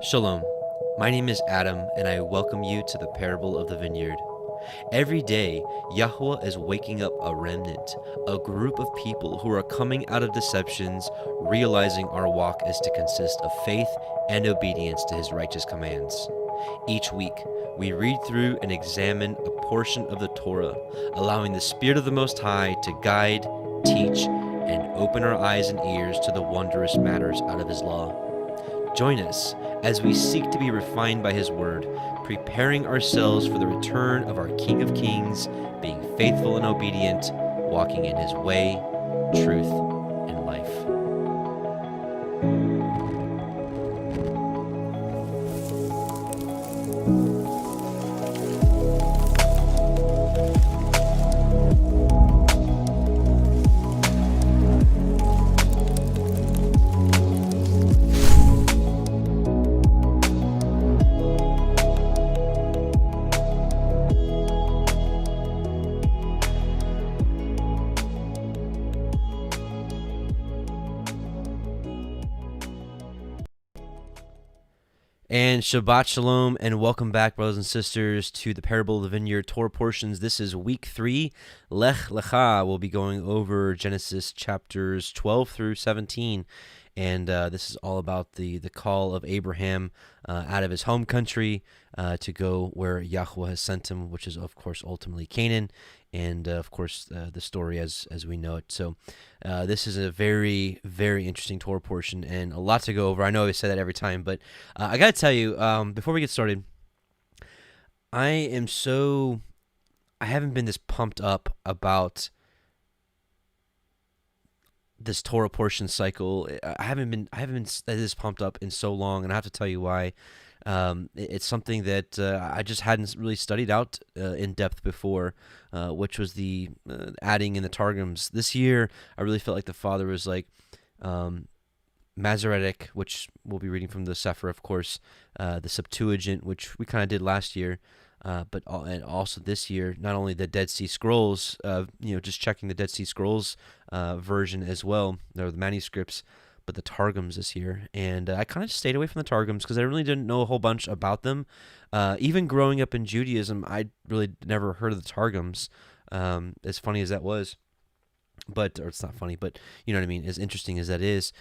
Shalom. My name is Adam, and I welcome you to the parable of the vineyard. Every day, Yahuah is waking up a remnant, a group of people who are coming out of deceptions, realizing our walk is to consist of faith and obedience to his righteous commands. Each week, we read through and examine a portion of the Torah, allowing the Spirit of the Most High to guide, teach, and open our eyes and ears to the wondrous matters out of his law. Join us as we seek to be refined by his word, preparing ourselves for the return of our King of Kings, being faithful and obedient, walking in his way, truth, and life. And Shabbat Shalom, and welcome back, brothers and sisters, to the Parable of the Vineyard Torah portions. This is week 3, Lech Lecha. We'll be going over Genesis chapters 12 through 17, and this is all about the call of Abraham out of his home country to go where Yahuah has sent him, which is, of course, ultimately Canaan, and, of course, the story as we know it. So this is a very, very interesting Torah portion and a lot to go over. I know I say that every time, but I got to tell you, before we get started, I haven't been this pumped up about this Torah portion cycle. I haven't been this pumped up in so long, and I have to tell you why. It's something that I just hadn't really studied out in depth before, which was the adding in the Targums. This year, I really felt like the Father was like Masoretic, which we'll be reading from the Sefer, of course, the Septuagint, which we kind of did last year, and also this year, not only the Dead Sea Scrolls, just checking the Dead Sea Scrolls version as well, or the manuscripts, but the Targums this year. And I kind of stayed away from the Targums because I really didn't know a whole bunch about them. Even growing up in Judaism, I really never heard of the Targums, as funny as that was. Or it's not funny, but you know what I mean, as interesting as that is.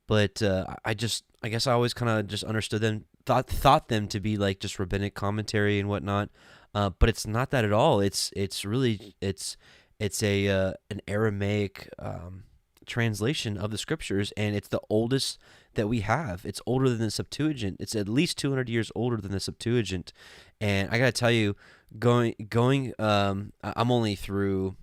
But I guess I always kind of just understood them, thought them to be like just rabbinic commentary and whatnot. But it's not that at all. It's really an Aramaic translation of the scriptures, and it's the oldest that we have. It's older than the Septuagint. It's at least 200 years older than the Septuagint. And I gotta tell you, I'm only through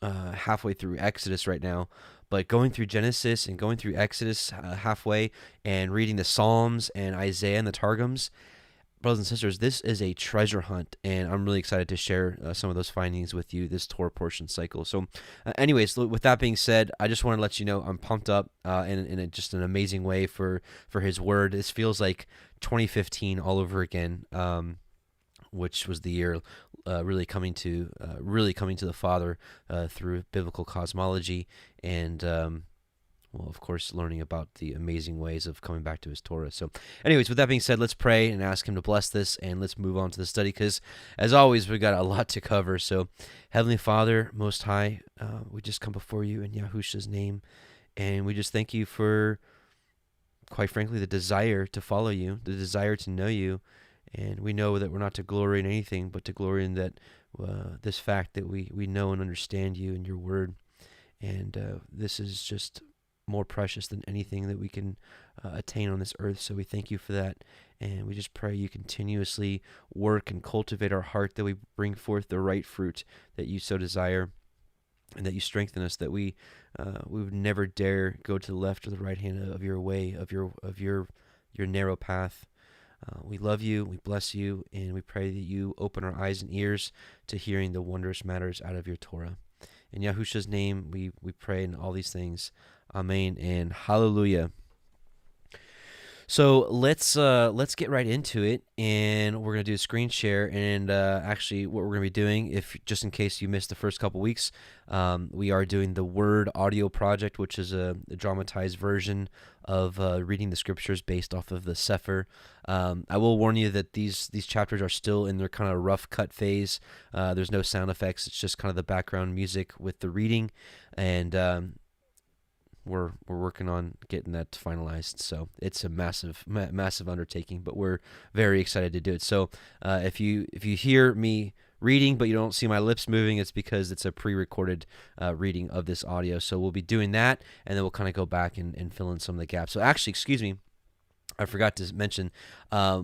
halfway through Exodus right now, but going through Genesis and going through Exodus halfway, and reading the Psalms and Isaiah and the Targums, brothers and sisters, this is a treasure hunt, and I'm really excited to share some of those findings with you this Torah portion cycle. So anyways, with that being said, I just want to let you know I'm pumped up in just an amazing way for his word. This feels like 2015 all over again, which was the year really coming to the Father through biblical cosmology, and well, of course, learning about the amazing ways of coming back to his Torah. So anyways, with that being said, let's pray and ask him to bless this, and let's move on to the study, because as always, we've got a lot to cover. So Heavenly Father, Most High, we just come before you in Yahusha's name, and we just thank you for, quite frankly, the desire to follow you, the desire to know you. And we know that we're not to glory in anything, but to glory in that this fact that we know and understand you and your word. And this is just more precious than anything that we can attain on this earth. So we thank you for that. And we just pray you continuously work and cultivate our heart, that we bring forth the right fruit that you so desire, and that you strengthen us, that we would never dare go to the left or the right hand of your way, of your narrow path. We love you, we bless you, and we pray that you open our eyes and ears to hearing the wondrous matters out of your Torah. In Yahusha's name, we pray in all these things. Amen and hallelujah. So let's get right into it, and we're gonna do a screen share. And actually, what we're gonna be doing, if just in case you missed the first couple weeks, we are doing the Word Audio Project, which is a dramatized version of reading the scriptures based off of the Sefer. I will warn you that these chapters are still in their kind of rough cut phase. There's no sound effects; it's just kind of the background music with the reading, and we're working on getting that finalized. So it's a massive undertaking, but we're very excited to do it. So if you hear me reading but you don't see my lips moving, it's because it's a pre-recorded reading of this audio. So we'll be doing that, and then we'll kind of go back and fill in some of the gaps. So actually, excuse me, I forgot to mention,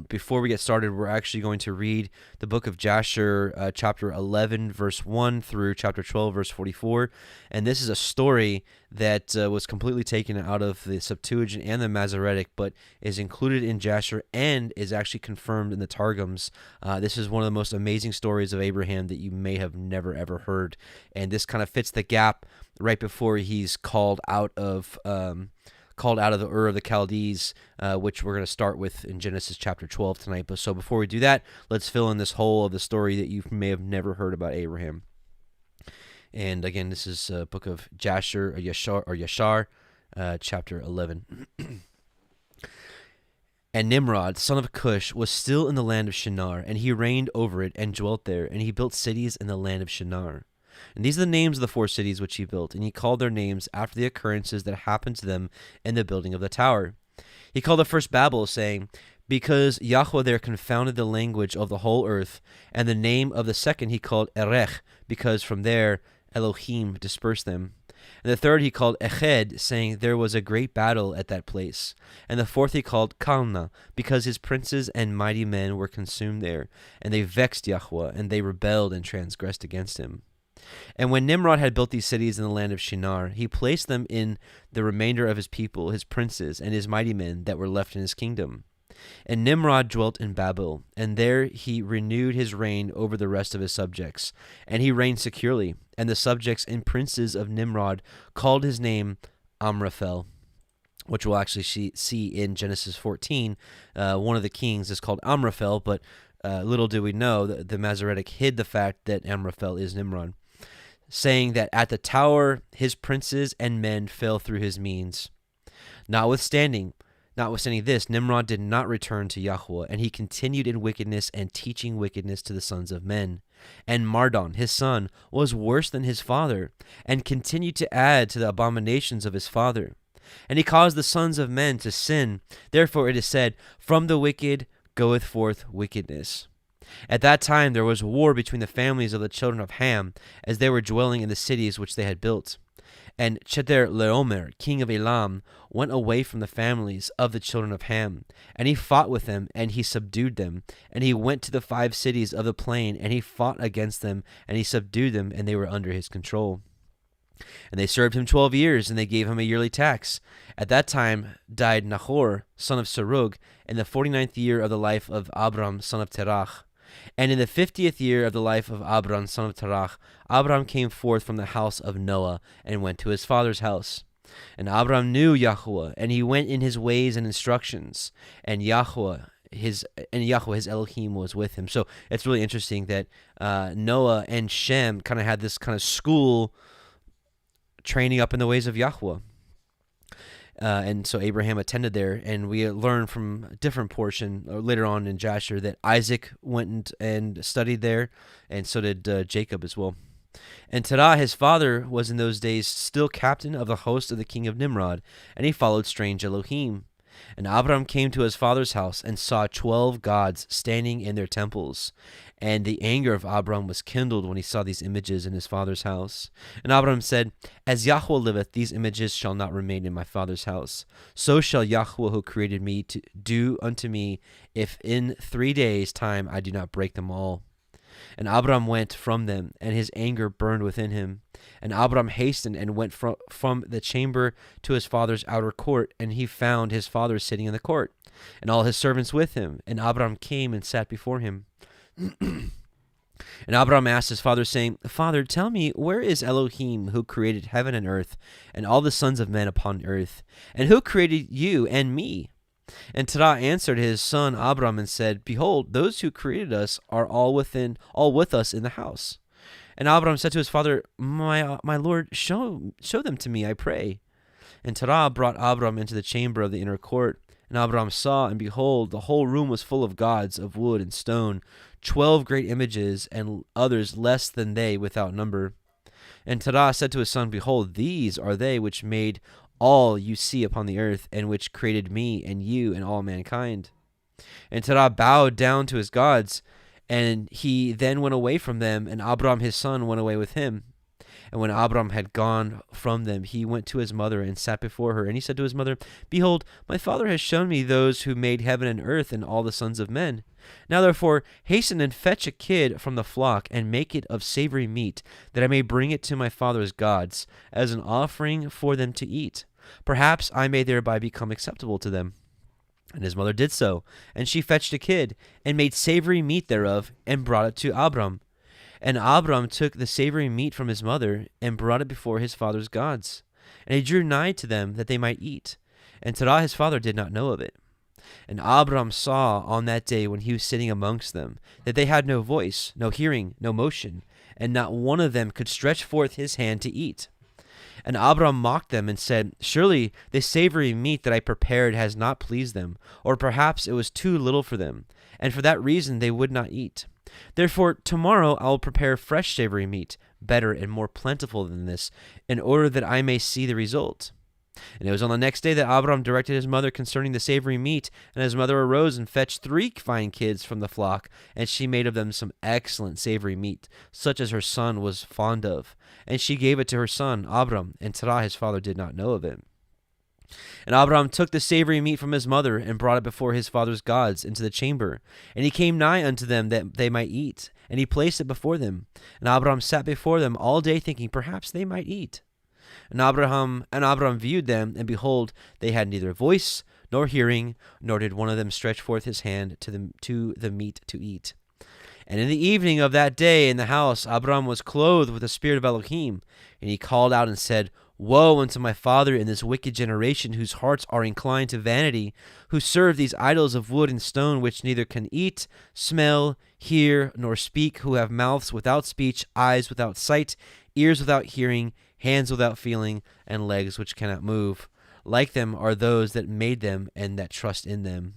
before we get started, we're actually going to read the book of Jasher, chapter 11, verse 1 through chapter 12, verse 44. And this is a story that was completely taken out of the Septuagint and the Masoretic, but is included in Jasher and is actually confirmed in the Targums. This is one of the most amazing stories of Abraham that you may have never, ever heard. And this kind of fits the gap right before he's called out of the Ur of the Chaldees, which we're going to start with in Genesis chapter 12 tonight. But so before we do that, let's fill in this whole of the story that you may have never heard about Abraham. And again, this is book of Jasher, or Yashar, chapter 11. And Nimrod, son of Cush, was still in the land of Shinar, and he reigned over it and dwelt there, and he built cities in the land of Shinar. And these are the names of the 4 cities which he built, and he called their names after the occurrences that happened to them in the building of the tower. He called the first Babel, saying, because Yahweh there confounded the language of the whole earth, and the name of the second he called Eredj, because from there Elohim dispersed them. And the third he called Eredj, saying there was a great battle at that place. And the fourth he called Kalna, because his princes and mighty men were consumed there, and they vexed Yahweh, and they rebelled and transgressed against him. And when Nimrod had built these cities in the land of Shinar, he placed them in the remainder of his people, his princes, and his mighty men that were left in his kingdom. And Nimrod dwelt in Babel, and there he renewed his reign over the rest of his subjects. And he reigned securely, and the subjects and princes of Nimrod called his name Amraphel, which we'll actually see in Genesis 14. One of the kings is called Amraphel, but little do we know that the Masoretic hid the fact that Amraphel is Nimrod, saying that at the tower his princes and men fell through his means. Notwithstanding this, Nimrod did not return to Yahweh, and he continued in wickedness and teaching wickedness to the sons of men. And Mardon, his son, was worse than his father, and continued to add to the abominations of his father. And he caused the sons of men to sin. Therefore it is said, from the wicked goeth forth wickedness. At that time there was war between the families of the children of Ham, as they were dwelling in the cities which they had built. And Chedorlaomer, king of Elam, went away from the families of the children of Ham, and he fought with them, and he subdued them. And he went to the 5 cities of the plain, and he fought against them, and he subdued them, and they were under his control. And they served him 12 years, and they gave him a yearly tax. At that time died Nahor, son of Serug, in the 49th year of the life of Abram, son of Terach. And in the 50th year of the life of Abram, son of Terach, Abram came forth from the house of Noah, and went to his father's house. And Abram knew Yahweh, and he went in his ways and instructions, and Yahweh his Elohim was with him. So it's really interesting that Noah and Shem kind of had this kind of school training up in the ways of Yahweh. And so Abraham attended there, and we learn from a different portion later on in Jasher that Isaac went and studied there, and so did Jacob as well. And Terah, his father, was in those days still captain of the host of the king of Nimrod, and he followed strange Elohim. And Abram came to his father's house and saw 12 gods standing in their temples. And the anger of Abram was kindled when he saw these images in his father's house. And Abram said, as Yahweh liveth, these images shall not remain in my father's house. So shall Yahweh who created me to do unto me, if in 3 days' time I do not break them all. And Abram went from them, and his anger burned within him. And Abram hastened and went from the chamber to his father's outer court, and he found his father sitting in the court, and all his servants with him. And Abram came and sat before him. And Abram asked his father, saying, Father, tell me, where is Elohim, who created heaven and earth, and all the sons of men upon earth? And who created you and me? And Terah answered his son Abram and said, Behold, those who created us are all with us in the house. And Abram said to his father, My lord, show them to me, I pray. And Terah brought Abram into the chamber of the inner court. And Abram saw, and behold, the whole room was full of gods of wood and stone, 12 great images, and others less than they without number. And Terah said to his son, Behold, these are they which made all you see upon the earth, and which created me and you and all mankind. And Terah bowed down to his gods, and he then went away from them, and Abram his son went away with him. And when Abram had gone from them, he went to his mother and sat before her. And he said to his mother, Behold, my father has shown me those who made heaven and earth and all the sons of men. Now therefore hasten and fetch a kid from the flock, and make it of savory meat, that I may bring it to my father's gods, as an offering for them to eat. Perhaps I may thereby become acceptable to them. And his mother did so, and she fetched a kid, and made savory meat thereof, and brought it to Abram. And Abram took the savory meat from his mother, and brought it before his father's gods. And he drew nigh to them, that they might eat. And Terah his father did not know of it. And Abram saw on that day, when he was sitting amongst them, that they had no voice, no hearing, no motion, and not one of them could stretch forth his hand to eat. And Abram mocked them and said, Surely this savory meat that I prepared has not pleased them, or perhaps it was too little for them, and for that reason they would not eat. Therefore tomorrow I will prepare fresh savory meat, better and more plentiful than this, in order that I may see the result. And it was on the next day that Abram directed his mother concerning the savory meat, and his mother arose and fetched 3 fine kids from the flock, and she made of them some excellent savory meat, such as her son was fond of. And she gave it to her son Abram, and Terah his father did not know of it. And Abram took the savory meat from his mother, and brought it before his father's gods into the chamber. And he came nigh unto them, that they might eat, and he placed it before them. And Abram sat before them all day, thinking, Perhaps they might eat. And Abram viewed them, and behold, they had neither voice nor hearing, nor did one of them stretch forth his hand to the meat to eat. And in the evening of that day in the house, Abram was clothed with the spirit of Elohim, and he called out and said, Woe unto my father in this wicked generation, whose hearts are inclined to vanity, who serve these idols of wood and stone, which neither can eat, smell, hear, nor speak, who have mouths without speech, eyes without sight, ears without hearing, hands without feeling, and legs which cannot move. Like them are those that made them and that trust in them.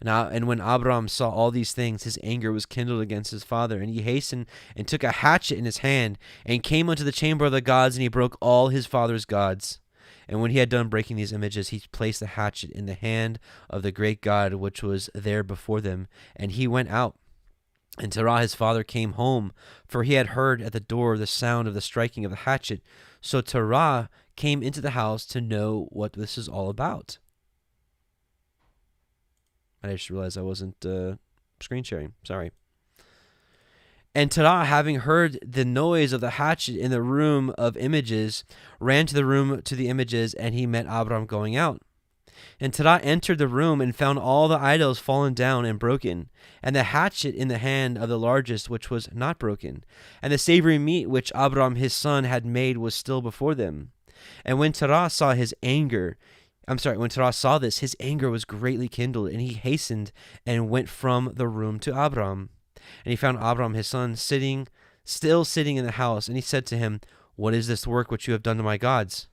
And when Abram saw all these things, his anger was kindled against his father, and he hastened and took a hatchet in his hand, and came unto the chamber of the gods, and he broke all his father's gods. And when he had done breaking these images, he placed the hatchet in the hand of the great God which was there before them, and he went out. And Terah his father came home, for he had heard at the door the sound of the striking of the hatchet. So Terah came into the house to know what this is all about. I just realized I wasn't screen sharing. Sorry. And Terah, having heard the noise of the hatchet in the room of images, ran to the room to the images, and he met Abram going out. And Terah entered the room and found all the idols fallen down and broken, and the hatchet in the hand of the largest which was not broken. And the savory meat which Abram his son had made was still before them. And when Terah saw when Terah saw this, his anger was greatly kindled, and he hastened and went from the room to Abram. And he found Abram his son still sitting in the house, and he said to him, What is this work which you have done to my gods?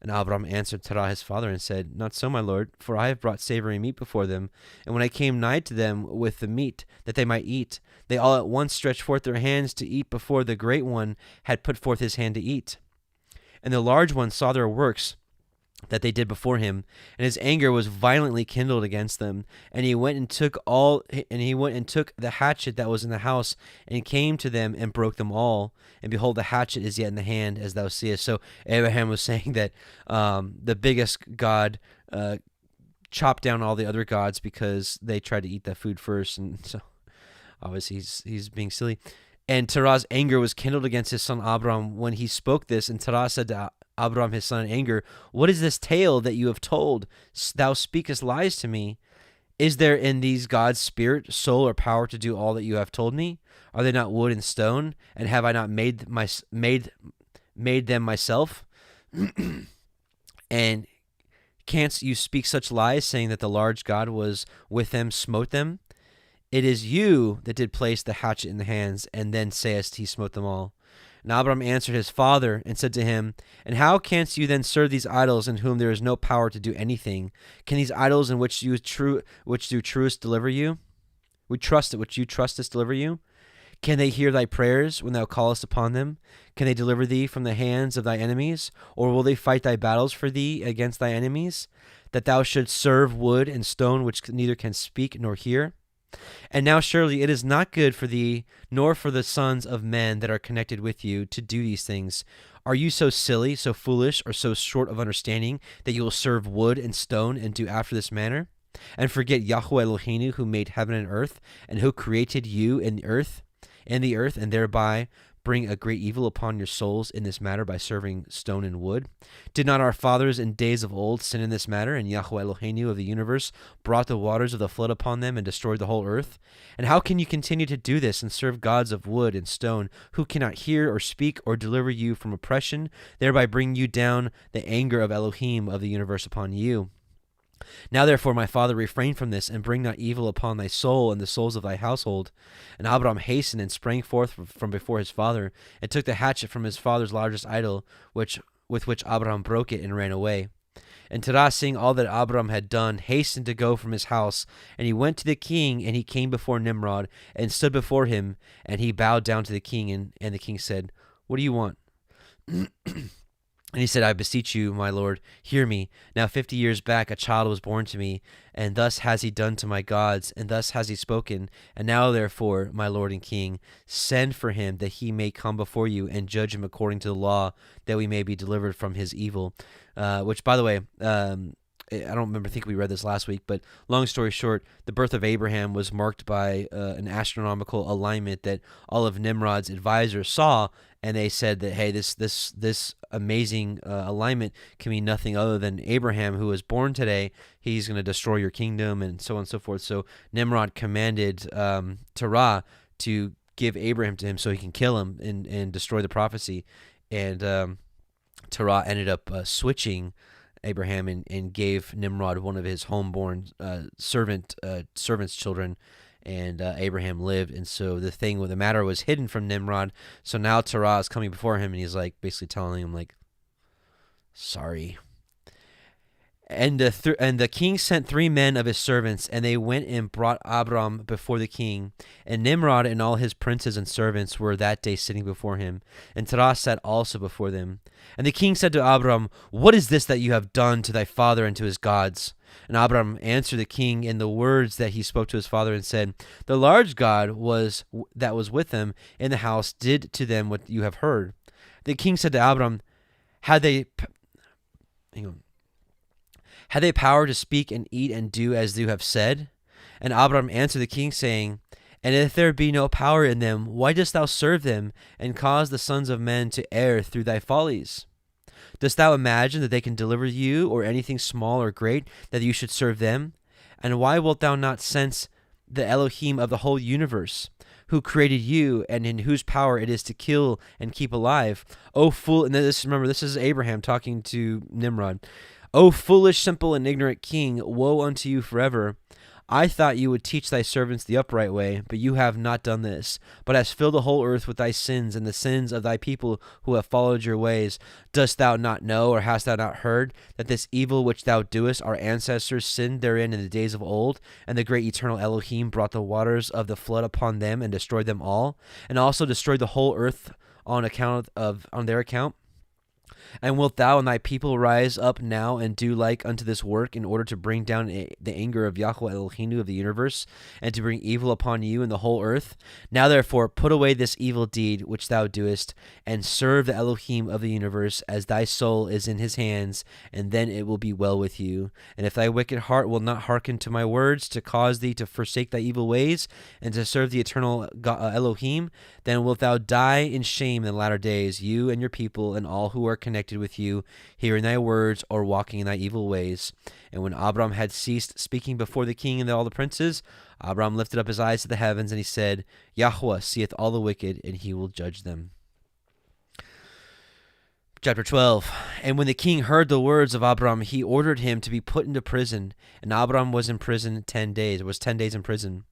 And Abram answered Terah his father and said, Not so, my lord, for I have brought savory meat before them. And when I came nigh to them with the meat, that they might eat, they all at once stretched forth their hands to eat before the great one had put forth his hand to eat. And the large one saw their works that they did before him, and his anger was violently kindled against them. And he went and took the hatchet that was in the house, and came to them and broke them all. And behold, the hatchet is yet in the hand, as thou seest. So Abraham was saying that the biggest god chopped down all the other gods because they tried to eat that food first, and so obviously he's being silly. And Terah's anger was kindled against his son Abram when he spoke this. And Terah said to Abram his son in anger, What is this tale that you have told? Thou speakest lies to me. Is there in these gods spirit, soul, or power to do all that you have told me? Are they not wood and stone? And have I not made them myself? And Canst you speak such lies, saying that the large God was with them, smote them? It is you that did place the hatchet in the hands, and then sayest he smote them all. And Abram answered his father, and said to him, And how canst you then serve these idols, in whom there is no power to do anything? Can these idols in which do truest deliver you? Which you trustest deliver you? Can they hear thy prayers when thou callest upon them? Can they deliver thee from the hands of thy enemies? Or will they fight thy battles for thee against thy enemies? That thou shouldst serve wood and stone, which neither can speak nor hear? And now surely it is not good for thee, nor for the sons of men that are connected with you, to do these things. Are you so silly, so foolish, or so short of understanding, that you will serve wood and stone, and do after this manner? And forget Yahuah Elohiym, who made heaven and earth, and who created you in the earth, and thereby bring a great evil upon your souls in this matter by serving stone and wood? Did not our fathers in days of old sin in this matter, and Yahuah Elohiym of the universe brought the waters of the flood upon them and destroyed the whole earth? And how can you continue to do this and serve gods of wood and stone, who cannot hear or speak or deliver you from oppression, thereby bring you down the anger of Elohim of the universe upon you? Now therefore, my father, refrain from this, and bring not evil upon thy soul and the souls of thy household. And Abraham hastened and sprang forth from before his father, and took the hatchet from his father's largest idol, with which Abraham broke it, and ran away. And Terah, seeing all that Abraham had done, hastened to go from his house, and he went to the king, and he came before Nimród, and stood before him, and he bowed down to the king, and the king said, What do you want? And he said, I beseech you, my lord, hear me. Now 50 years back a child was born to me, and thus has he done to my gods, and thus has he spoken. And now therefore, my lord and king, send for him, that he may come before you, and judge him according to the law, that we may be delivered from his evil. Which, by the way, I don't think we read this last week, but long story short, the birth of Abraham was marked by an astronomical alignment that all of Nimrod's advisors saw, and they said that, hey, this amazing alignment can mean nothing other than Abraham, who was born today. He's going to destroy your kingdom, and so on and so forth. So Nimród commanded Terah to give Abraham to him so he can kill him and destroy the prophecy. And Terah ended up switching Abraham and gave Nimród one of his homeborn servant's children, and Abraham lived. And so the matter was hidden from Nimród. So now Terah is coming before him, and he's like basically telling him, like, sorry. And the king sent 3 men of his servants, and they went and brought Abram before the king. And Nimród and all his princes and servants were that day sitting before him. And Terah sat also before them. And the king said to Abram, What is this that you have done to thy father and to his gods? And Abram answered the king in the words that he spoke to his father, and said, The large God that was with them in the house did to them what you have heard. The king said to Abram, Had they power to speak and eat and do as you have said? And Abram answered the king, saying, And if there be no power in them, why dost thou serve them, and cause the sons of men to err through thy follies? Dost thou imagine that they can deliver you, or anything small or great, that you should serve them? And why wilt thou not sense the Elohim of the whole universe, who created you, and in whose power it is to kill and keep alive? O fool! And this is Abraham talking to Nimród. O foolish, simple, and ignorant king, woe unto you forever. I thought you would teach thy servants the upright way, but you have not done this, but hast filled the whole earth with thy sins and the sins of thy people who have followed your ways. Dost thou not know, or hast thou not heard, that this evil which thou doest, our ancestors sinned therein in the days of old, and the great eternal Elohim brought the waters of the flood upon them and destroyed them all, and also destroyed the whole earth on their account? And wilt thou and thy people rise up now and do like unto this work, in order to bring down the anger of Yahuah Elohiym of the universe, and to bring evil upon you and the whole earth? Now therefore put away this evil deed which thou doest, and serve the Elohim of the universe, as thy soul is in his hands, and then it will be well with you. And if thy wicked heart will not hearken to my words, to cause thee to forsake thy evil ways, and to serve the eternal Elohim, then wilt thou die in shame in the latter days, you and your people, and all who are connected with you, hearing thy words or walking in thy evil ways. And when Abram had ceased speaking before the king and all the princes, Abram lifted up his eyes to the heavens, and he said, Yahuah seeth all the wicked, and he will judge them. Chapter 12. And when the king heard the words of Abraham, he ordered him to be put into prison. And Abraham was in prison 10 days. It was 10 days in prison.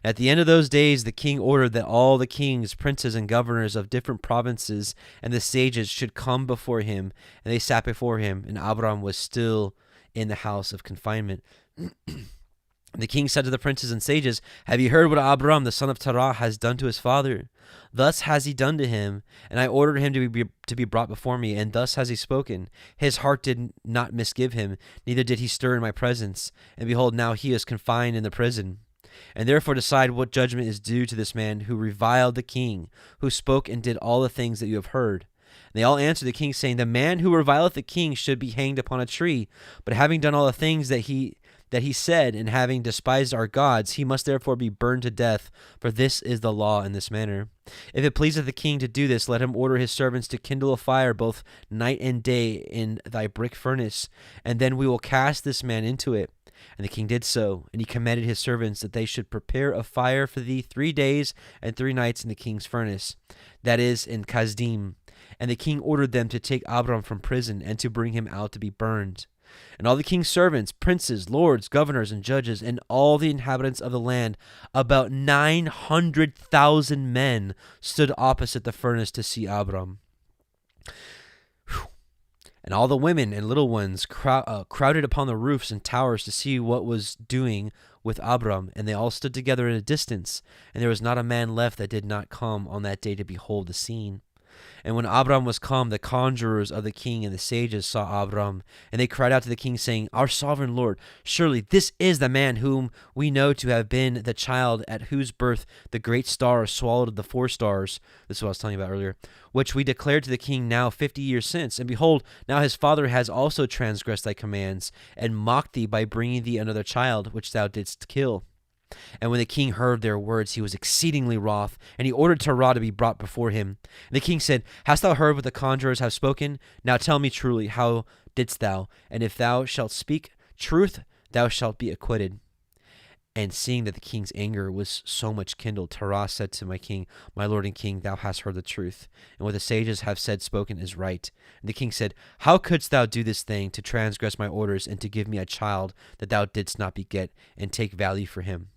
At the end of those days, the king ordered that all the kings, princes, and governors of different provinces and the sages should come before him. And they sat before him. And Abraham was still in the house of confinement. The king said to the princes and sages, "Have you heard what Abraham, the son of Terah, has done to his father? Thus has he done to him, and I ordered him to be brought before me, and thus has he spoken. His heart did not misgive him, neither did he stir in my presence. And behold, now he is confined in the prison. And therefore decide what judgment is due to this man who reviled the king, who spoke and did all the things that you have heard." And they all answered the king, saying, "The man who revileth the king should be hanged upon a tree. But having done all the things that he said, and having despised our gods, he must therefore be burned to death, for this is the law in this manner. If it pleaseth the king to do this, let him order his servants to kindle a fire both night and day in thy brick furnace, and then we will cast this man into it." And the king did so, and he commanded his servants that they should prepare a fire for thee 3 days and 3 nights in the king's furnace, that is, in Kasdim. And the king ordered them to take Abraham from prison, and to bring him out to be burned. And all the king's servants, princes, lords, governors, and judges, and all the inhabitants of the land, about 900,000 men, stood opposite the furnace to see Abraham. And all the women and little ones crowded upon the roofs and towers to see what was doing with Abraham, and they all stood together at a distance, and there was not a man left that did not come on that day to behold the scene. And when Abraham was come, the conjurers of the king and the sages saw Abraham, and they cried out to the king, saying, "Our sovereign lord, surely this is the man whom we know to have been the child at whose birth the great star swallowed the 4 stars," this is what I was telling you about earlier, "which we declared to the king now 50 years since. And behold, now his father has also transgressed thy commands, and mocked thee by bringing thee another child, which thou didst kill." And when the king heard their words, he was exceedingly wroth, and he ordered Terah to be brought before him. And the king said, "Hast thou heard what the conjurers have spoken? Now tell me truly, how didst thou? And if thou shalt speak truth, thou shalt be acquitted." And seeing that the king's anger was so much kindled, Terah said to my king, "My lord and king, thou hast heard the truth, and what the sages have spoken is right." And the king said, "How couldst thou do this thing, to transgress my orders, and to give me a child that thou didst not beget, and take value for him?"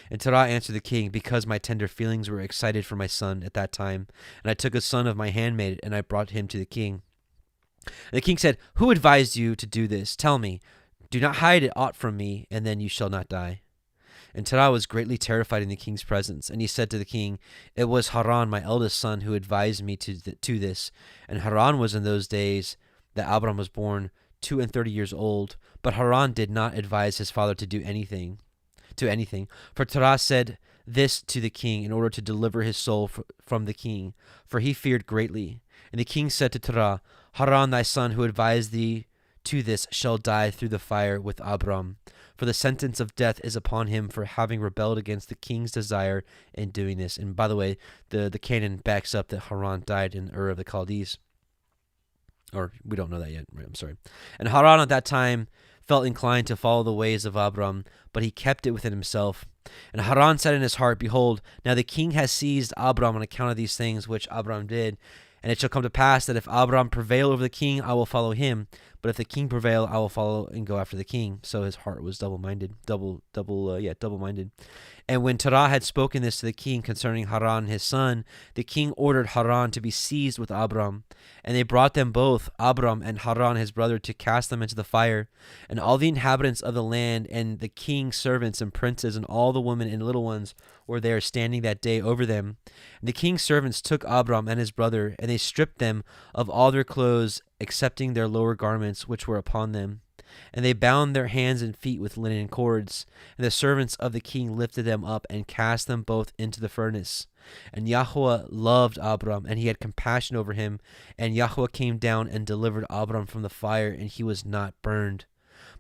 And Terah answered the king, "Because my tender feelings were excited for my son at that time, and I took a son of my handmaid, and I brought him to the king." And the king said, "Who advised you to do this? Tell me. Do not hide it aught from me, and then you shall not die." And Terah was greatly terrified in the king's presence, and he said to the king, "It was Haran, my eldest son, who advised me to this. And Haran was in those days that Abraham was born 32 years old, but Haran did not advise his father to do anything. For Terah said this to the king in order to deliver his soul from the king, for he feared greatly. And the king said to Terah, "Haran, thy son, who advised thee to this, shall die through the fire with Abraham, for the sentence of death is upon him for having rebelled against the king's desire in doing this." And by the way, the canon backs up that Haran died in Ur of the Chaldees. Or we don't know that yet. I'm sorry. And Haran at that time felt inclined to follow the ways of Abraham, but he kept it within himself. And Haran said in his heart, "Behold, now the king has seized Abraham on account of these things which Abraham did. And it shall come to pass that if Abraham prevail over the king, I will follow him. But if the king prevail, I will follow and go after the king." So his heart was double-minded. Double-minded. And when Terah had spoken this to the king concerning Haran his son, the king ordered Haran to be seized with Abraham. And they brought them both, Abraham and Haran his brother, to cast them into the fire. And all the inhabitants of the land, and the king's servants and princes, and all the women and little ones were there standing that day over them. And the king's servants took Abraham and his brother, and they stripped them of all their clothes, excepting their lower garments which were upon them. And they bound their hands and feet with linen cords. And the servants of the king lifted them up and cast them both into the furnace. And Yahuah loved Abraham, and he had compassion over him. And Yahuah came down and delivered Abraham from the fire, and he was not burned.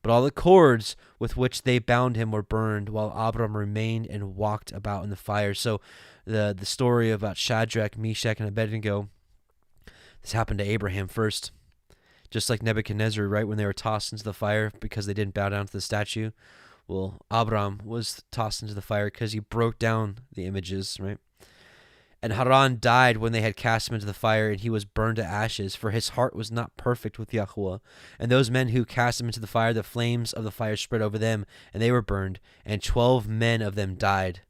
But all the cords with which they bound him were burned, while Abraham remained and walked about in the fire. So the story about Shadrach, Meshach, and Abednego, this happened to Abraham first. Just like Nebuchadnezzar, right, when they were tossed into the fire because they didn't bow down to the statue. Well, Abraham was tossed into the fire because he broke down the images, right? And Haran died when they had cast him into the fire, and he was burned to ashes, for his heart was not perfect with Yahuah. And those men who cast him into the fire, the flames of the fire spread over them, and they were burned, and 12 men of them died.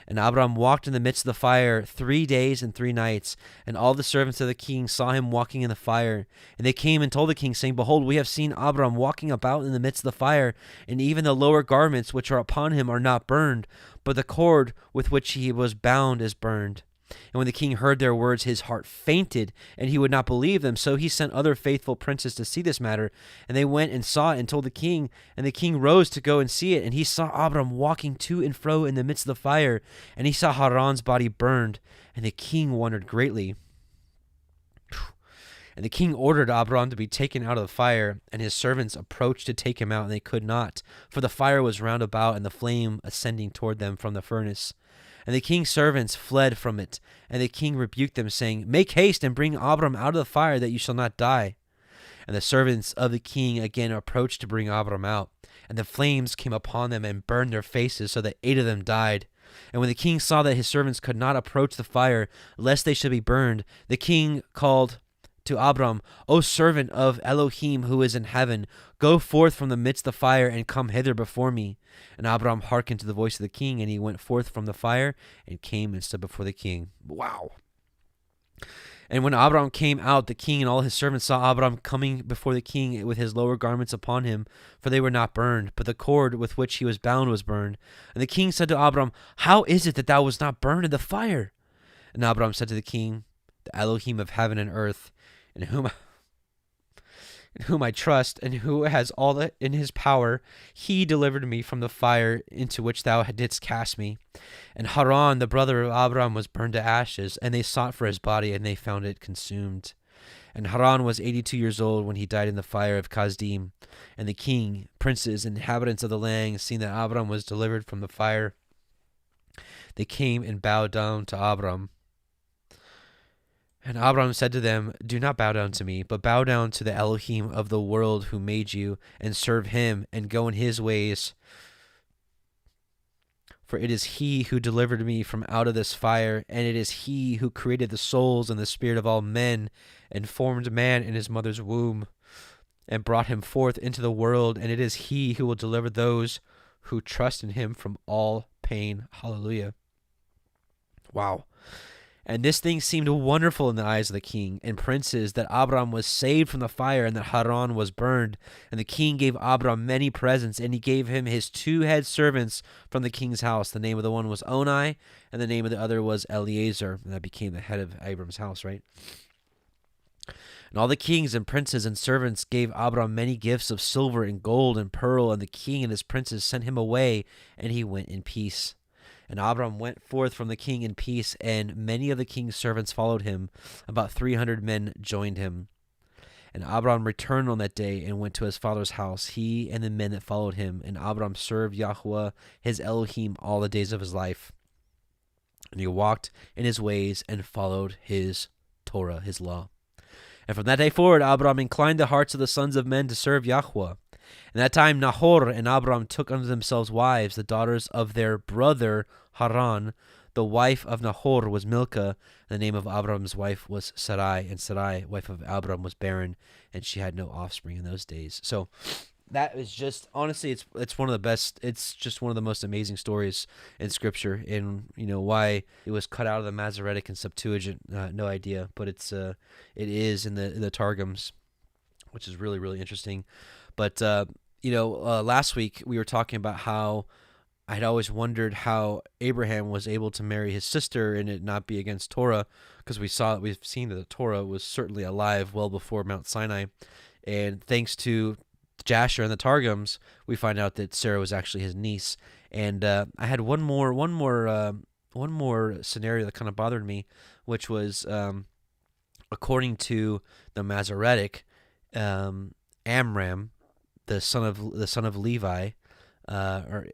And Abraham walked in the midst of the fire 3 days and 3 nights, and all the servants of the king saw him walking in the fire. And they came and told the king, saying, Behold, we have seen Abraham walking about in the midst of the fire, and even the lower garments which are upon him are not burned, but the cord with which he was bound is burned. And when the king heard their words, his heart fainted, and he would not believe them. So he sent other faithful princes to see this matter. And they went and saw it and told the king. And the king rose to go and see it. And he saw Abram walking to and fro in the midst of the fire. And he saw Haran's body burned. And the king wondered greatly. And the king ordered Abram to be taken out of the fire. And his servants approached to take him out, and they could not, for the fire was round about, and the flame ascending toward them from the furnace. And the king's servants fled from it. And the king rebuked them, saying, Make haste and bring Abram out of the fire, that you shall not die. And the servants of the king again approached to bring Abram out. And the flames came upon them and burned their faces, so that 8 of them died. And when the king saw that his servants could not approach the fire, lest they should be burned, the king called to Abram, O servant of Elohim who is in heaven, go forth from the midst of the fire and come hither before me. And Abram hearkened to the voice of the king, and he went forth from the fire and came and stood before the king. Wow. And when Abram came out, the king and all his servants saw Abram coming before the king with his lower garments upon him, for they were not burned, but the cord with which he was bound was burned. And the king said to Abram, How is it that thou wast not burned in the fire? And Abram said to the king, The Elohim of heaven and earth, in whom I trust, and who has all that in his power, he delivered me from the fire into which thou didst cast me. And Haran, the brother of Abram, was burned to ashes, and they sought for his body, and they found it consumed. And Haran was 82 years old when he died in the fire of Kasdim. And the king, princes, and inhabitants of the land, seeing that Abram was delivered from the fire, they came and bowed down to Abram. And Abram said to them, Do not bow down to me, but bow down to the Elohim of the world who made you, and serve him, and go in his ways. For it is he who delivered me from out of this fire, and it is he who created the souls and the spirit of all men, and formed man in his mother's womb, and brought him forth into the world, and it is he who will deliver those who trust in him from all pain. Hallelujah. Wow. And this thing seemed wonderful in the eyes of the king and princes, that Abram was saved from the fire, and that Haran was burned. And the king gave Abram many presents, and he gave him his 2 head servants from the king's house. The name of the one was Onai, and the name of the other was Eliezer. And that became the head of Abram's house, right? And all the kings and princes and servants gave Abram many gifts of silver and gold and pearl, and the king and his princes sent him away, and he went in peace. And Abram went forth from the king in peace, and many of the king's servants followed him. About 300 men joined him. And Abram returned on that day and went to his father's house, he and the men that followed him. And Abram served Yahuah, his Elohim, all the days of his life. And he walked in his ways and followed his Torah, his law. And from that day forward, Abram inclined the hearts of the sons of men to serve Yahuah. In that time, Nahor and Abram took unto themselves wives, the daughters of their brother Haran. The wife of Nahor was Milcah, and the name of Abram's wife was Sarai. And Sarai, wife of Abram, was barren, and she had no offspring in those days. So that is just, honestly, it's one of the best. It's just one of the most amazing stories in Scripture. And why it was cut out of the Masoretic and Septuagint, no idea, but it is in the Targums, which is really, really interesting. But, last week we were talking about how I had always wondered how Abraham was able to marry his sister and it not be against Torah, because we've seen that the Torah was certainly alive well before Mount Sinai. And thanks to Jasher and the Targums, we find out that Sarah was actually his niece. And I had one more scenario that kind of bothered me, which was according to the Masoretic, Amram, the son of Levi, son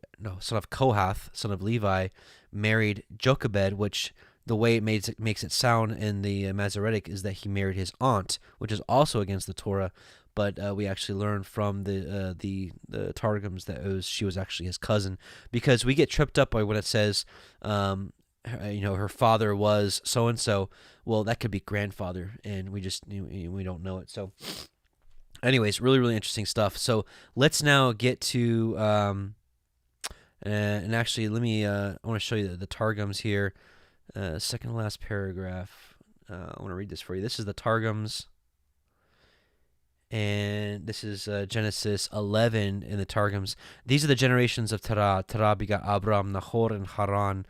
of Kohath, son of Levi, married Jochebed, which the way it makes it sound in the Masoretic is that he married his aunt, which is also against the Torah. But we actually learned from the Targums that she was actually his cousin, because we get tripped up by when it says her father was so and so. Well, that could be grandfather, and we don't know it. So, anyways, really really interesting stuff. So let's now get to and actually let me I want to show you the Targums here. Second to last paragraph. I want to read this for you. This is the Targums. And this is Genesis 11 in the Targums. These are the generations of Terah. Terah begot Abram, Nahor, and Haran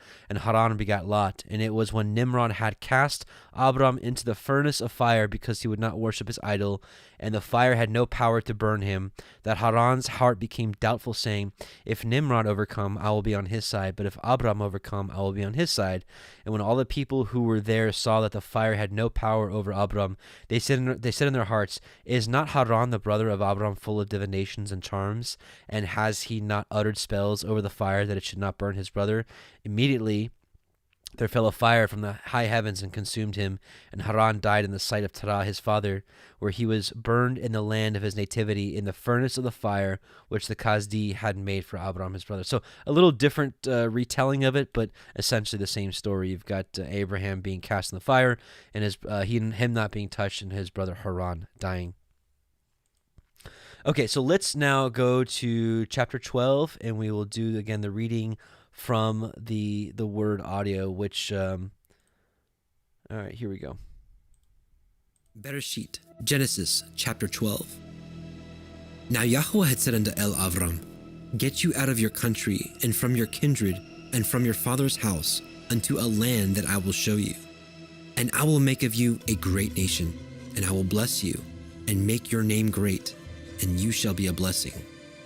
begot Lot. And it was when Nimrod had cast Abram into the furnace of fire because he would not worship his idol, and the fire had no power to burn him, that Haran's heart became doubtful, saying, if Nimrod overcome, I will be on his side, but if Abram overcome, I will be on his side. And when all the people who were there saw that the fire had no power over Abram, they said in their hearts, is not Haran the brother of Abram full of divinations and charms? And has he not uttered spells over the fire that it should not burn his brother? Immediately there fell a fire from the high heavens and consumed him, and Haran died in the sight of Terah his father, where he was burned in the land of his nativity in the furnace of the fire which the Kasdi had made for Abram his brother. So a little different retelling of it, but essentially the same story. You've got Abraham being cast in the fire, and him not being touched, and his brother Haran dying. Okay, so let's now go to chapter 12, and we will do again the reading from the word audio, which all right, here we go. Bereshit, Genesis chapter 12. Now Yahuwah had said unto Avram, get you out of your country and from your kindred and from your father's house unto a land that I will show you. And I will make of you a great nation, and I will bless you and make your name great, and you shall be a blessing.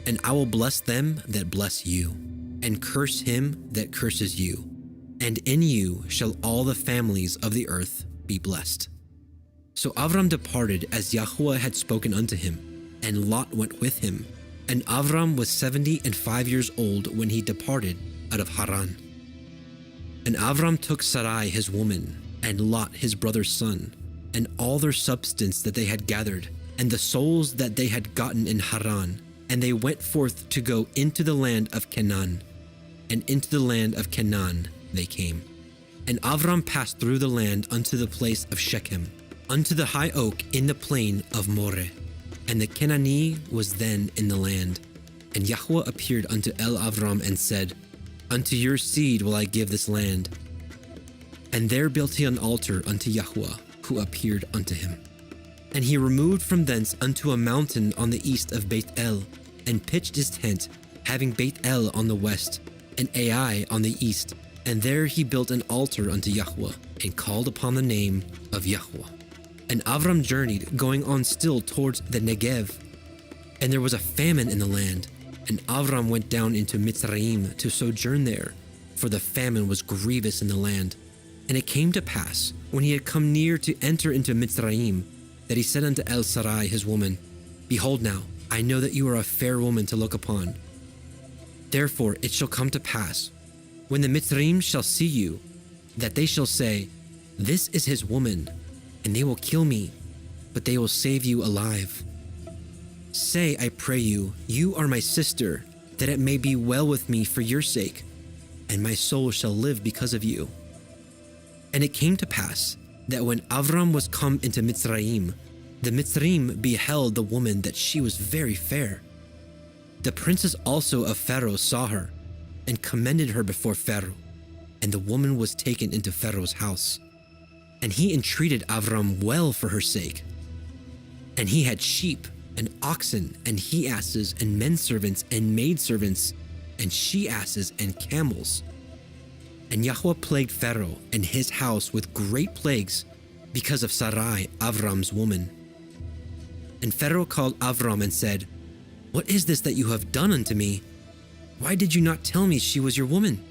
And I will bless them that bless you, and curse him that curses you. And in you shall all the families of the earth be blessed. So Avram departed as Yahuwah had spoken unto him, and Lot went with him. And Avram was 75 years old when he departed out of Haran. And Avram took Sarai his woman, and Lot his brother's son, and all their substance that they had gathered, and the souls that they had gotten in Haran, and they went forth to go into the land of Canaan. And into the land of Canaan they came. And Avram passed through the land unto the place of Shechem, unto the high oak in the plain of Moreh. And the Canaanite was then in the land. And Yahuwah appeared unto Avram and said, unto your seed will I give this land. And there built he an altar unto Yahuwah, who appeared unto him. And he removed from thence unto a mountain on the east of Beit El, and pitched his tent, having Beit El on the west, and Ai on the east. And there he built an altar unto Yahuwah, and called upon the name of Yahuwah. And Avram journeyed, going on still towards the Negev. And there was a famine in the land, and Avram went down into Mitzrayim to sojourn there, for the famine was grievous in the land. And it came to pass, when he had come near to enter into Mitzrayim, that he said unto Sarai his woman, behold now, I know that you are a fair woman to look upon. Therefore it shall come to pass, when the Mitzrayim shall see you, that they shall say, this is his woman, and they will kill me, but they will save you alive. Say, I pray you, you are my sister, that it may be well with me for your sake, and my soul shall live because of you. And it came to pass, that when Avram was come into Mitzrayim, the Mitzrayim beheld the woman that she was very fair. The princes also of Pharaoh saw her, and commended her before Pharaoh, and the woman was taken into Pharaoh's house. And he entreated Avram well for her sake. And he had sheep, and oxen, and he-asses, and men-servants, and maid-servants, and she-asses, and camels. And Yahuwah plagued Pharaoh and his house with great plagues because of Sarai, Avram's woman. And Pharaoh called Avram and said, what is this that you have done unto me? Why did you not tell me she was your woman?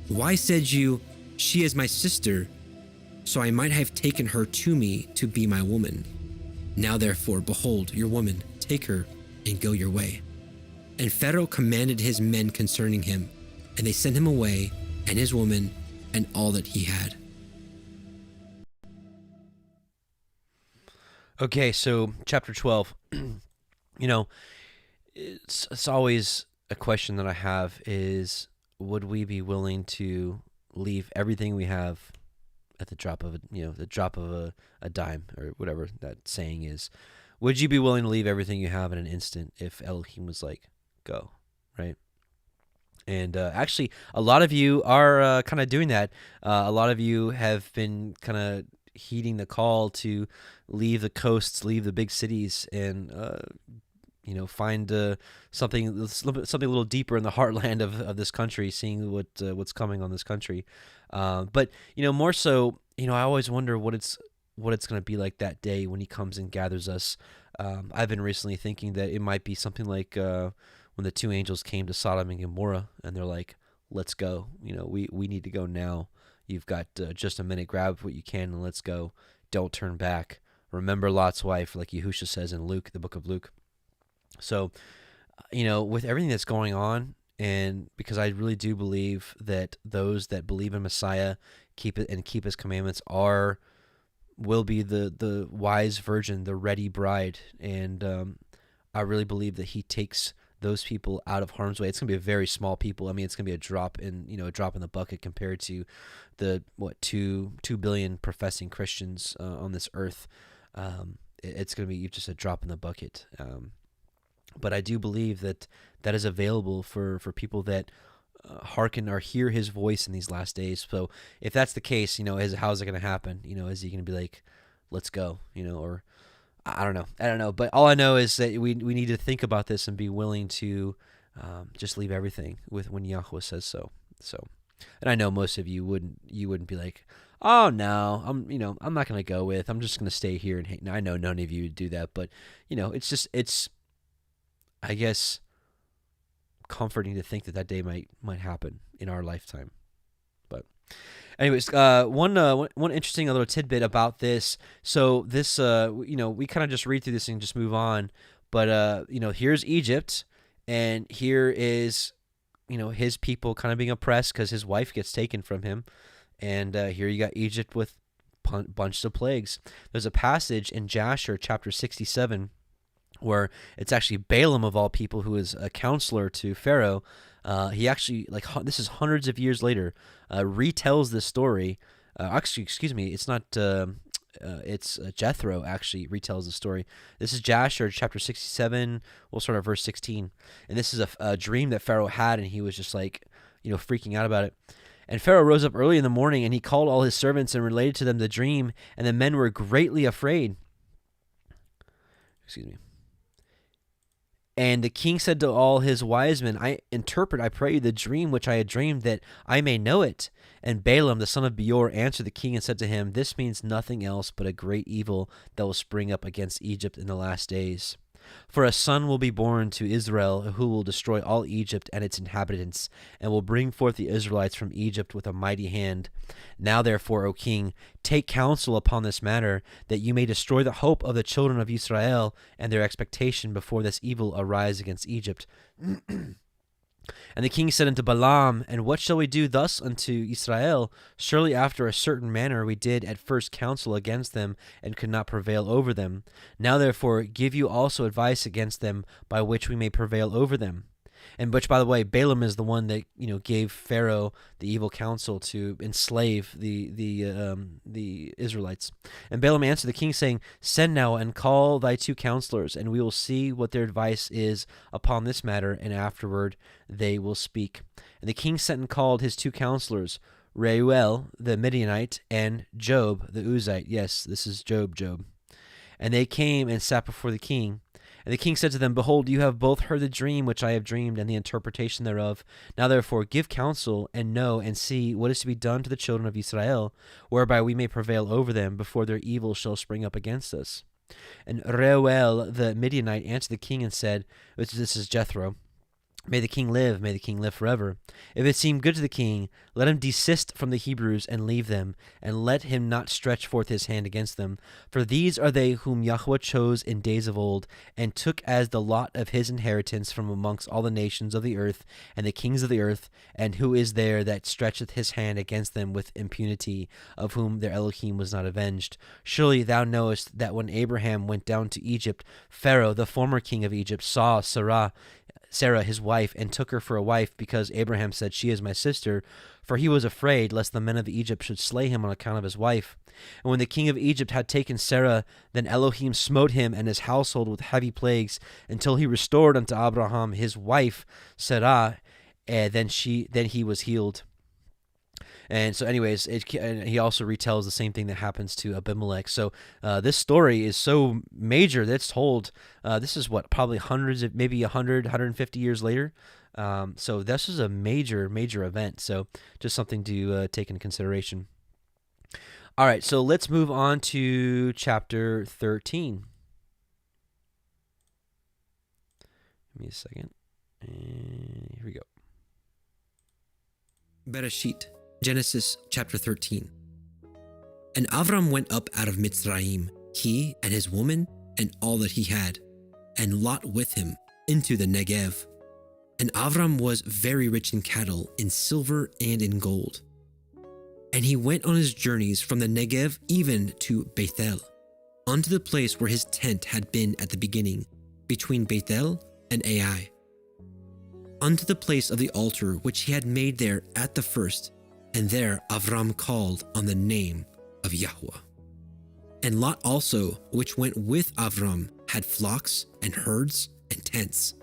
Why said you, she is my sister, so I might have taken her to me to be my woman? Now therefore, behold, your woman, take her and go your way. And Pharaoh commanded his men concerning him, and they sent him away, and his woman, and all that he had. Okay, so chapter 12. It's always a question that I have is, would we be willing to leave everything we have at the drop of a dime, or whatever that saying is? Would you be willing to leave everything you have in an instant if Elohim was like, go, right? And actually, a lot of you are kind of doing that. A lot of you have been kind of heeding the call to leave the coasts, leave the big cities, and find something a little deeper in the heartland of this country, seeing what's coming on this country. But more so, I always wonder what it's going to be like that day when he comes and gathers us. I've been recently thinking that it might be something like when the two angels came to Sodom and Gomorrah, and they're like, let's go. We need to go now. You've got just a minute. Grab what you can and let's go. Don't turn back. Remember Lot's wife, like Yahusha says in Luke, the book of Luke. So, with everything that's going on, and because I really do believe that those that believe in Messiah, keep his commandments, will be the wise virgin, the ready bride. And I really believe that he takes those people out of harm's way. It's going to be a very small people. I mean, it's going to be a drop in the bucket compared to the 2 billion professing Christians on this earth. It's going to be just a drop in the bucket. But I do believe that is available for people that hearken or hear his voice in these last days. So if that's the case, how's it going to happen? Is he going to be like, let's go, or I don't know. But all I know is that we need to think about this and be willing to just leave everything when Yahuah says so. So, and I know most of you wouldn't be like, oh no, I'm not going to go I'm just going to stay here and hate. Now, I know none of you would do that, but it's I guess comforting to think that day might happen in our lifetime. But anyways, one interesting little tidbit about this. So this, we kind of just read through this and just move on. But here's Egypt, and here is, his people kind of being oppressed because his wife gets taken from him, and here you got Egypt with bunches of plagues. There's a passage in Jasher chapter 67. Where it's actually Balaam of all people, who is a counselor to Pharaoh. He actually, this is hundreds of years later, retells this story. Actually, excuse me, it's not. It's Jethro actually retells the story. This is Jasher chapter 67. We'll start at verse 16, and this is a dream that Pharaoh had, and he was just freaking out about it. And Pharaoh rose up early in the morning, and he called all his servants and related to them the dream, and the men were greatly afraid. Excuse me. And the king said to all his wise men, I interpret, I pray you, the dream which I had dreamed, that I may know it. And Balaam, the son of Beor, answered the king and said to him, this means nothing else but a great evil that will spring up against Egypt in the last days. For a son will be born to Israel who will destroy all Egypt and its inhabitants, and will bring forth the Israelites from Egypt with a mighty hand. Now therefore, O king, take counsel upon this matter, that you may destroy the hope of the children of Israel and their expectation before this evil arise against Egypt. And the king said unto Balaam, and what shall we do thus unto Israel? Surely after a certain manner we did at first counsel against them, and could not prevail over them. Now therefore give you also advice against them, by which we may prevail over them. And which, by the way, Balaam is the one that gave Pharaoh the evil counsel to enslave the Israelites. And Balaam answered the king, saying, send now and call thy two counselors, and we will see what their advice is upon this matter, and afterward they will speak. And the king sent and called his two counselors, Reuel the Midianite and Job the Uzite. Yes, this is Job. And they came and sat before the king. And the king said to them, behold, you have both heard the dream which I have dreamed, and the interpretation thereof. Now therefore give counsel, and know, and see what is to be done to the children of Israel, whereby we may prevail over them, before their evil shall spring up against us. And Reuel the Midianite answered the king and said, this is Jethro, may the king live forever. If it seem good to the king, let him desist from the Hebrews and leave them, and let him not stretch forth his hand against them. For these are they whom Yahuah chose in days of old, and took as the lot of his inheritance from amongst all the nations of the earth and the kings of the earth. And who is there that stretcheth his hand against them with impunity, of whom their Elohim was not avenged? Surely thou knowest that when Abraham went down to Egypt, Pharaoh, the former king of Egypt, saw Sarah his wife, and took her for a wife, because Abraham said, "She is my sister," for he was afraid lest the men of Egypt should slay him on account of his wife. And when the king of Egypt had taken Sarah, then Elohim smote him and his household with heavy plagues, until he restored unto Abraham his wife Sarah, and then he was healed. And so anyways, and he also retells the same thing that happens to Abimelech. So this story is so major that it's told, this is what, probably hundreds of, maybe 100, 150 years later. So this is a major, major event. So just something to take into consideration. All right, so let's move on to chapter 13. Give me a second. And here we go. Bereshit, Genesis chapter 13. And Avram went up out of Mitzrayim, he and his woman and all that he had, and Lot with him, into the Negev. And Avram was very rich in cattle, in silver and in gold. And he went on his journeys from the Negev even to Bethel, unto the place where his tent had been at the beginning, between Bethel and Ai, unto the place of the altar which he had made there at the first, and there Avram called on the name of Yahuah. And Lot also, which went with Avram, had flocks and herds and tents.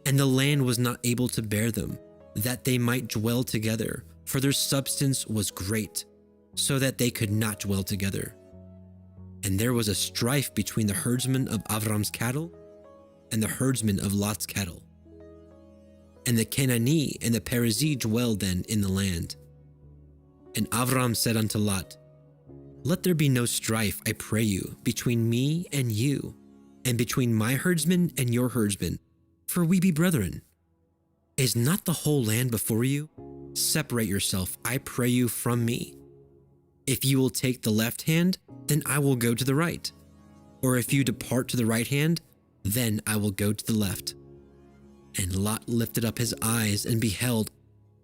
And the land was not able to bear them, that they might dwell together, for their substance was great, so that they could not dwell together. And there was a strife between the herdsmen of Avram's cattle and the herdsmen of Lot's cattle. And the Canaanite and the Perizzite dwelled then in the land. And Avram said unto Lot, Let there be no strife, I pray you, between me and you, and between my herdsmen and your herdsmen, for we be brethren. Is not the whole land before you? Separate yourself, I pray you, from me. If you will take the left hand, then I will go to the right. Or if you depart to the right hand, then I will go to the left. And Lot lifted up his eyes and beheld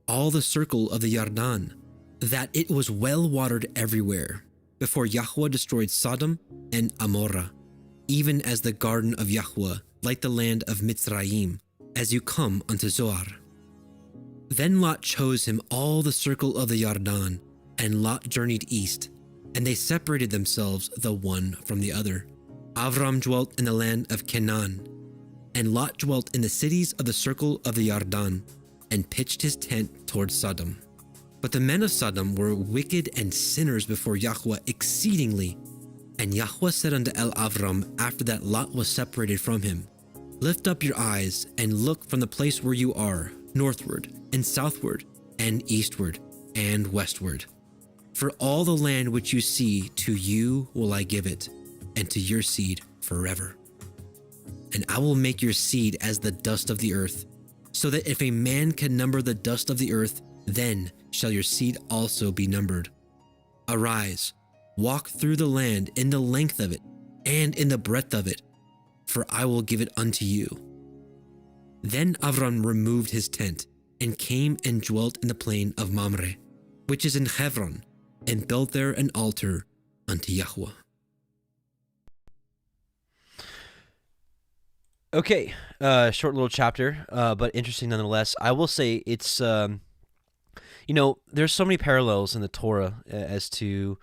all the circle of the Yarden, that it was well watered everywhere, before Yahuah destroyed Sodom and Amorah, even as the garden of Yahuah, like the land of Mitzrayim, as you come unto Zoar. Then Lot chose him all the circle of the Yarden, and Lot journeyed east, and they separated themselves the one from the other. Avram dwelt in the land of Canaan, and Lot dwelt in the cities of the circle of the Yarden, and pitched his tent towards Sodom. But the men of Sodom were wicked and sinners before Yahuah exceedingly. And Yahuah said unto Avram, after that Lot was separated from him, Lift up your eyes, and look from the place where you are, northward, and southward, and eastward, and westward. For all the land which you see, to you will I give it, and to your seed forever. And I will make your seed as the dust of the earth, so that if a man can number the dust of the earth, then shall your seed also be numbered. Arise, walk through the land in the length of it, and in the breadth of it, for I will give it unto you. Then Avram removed his tent, and came and dwelt in the plain of Mamre, which is in Hebron, and built there an altar unto Yahuah. Okay, short little chapter, but interesting nonetheless. I will say it's, there's so many parallels in the Torah as to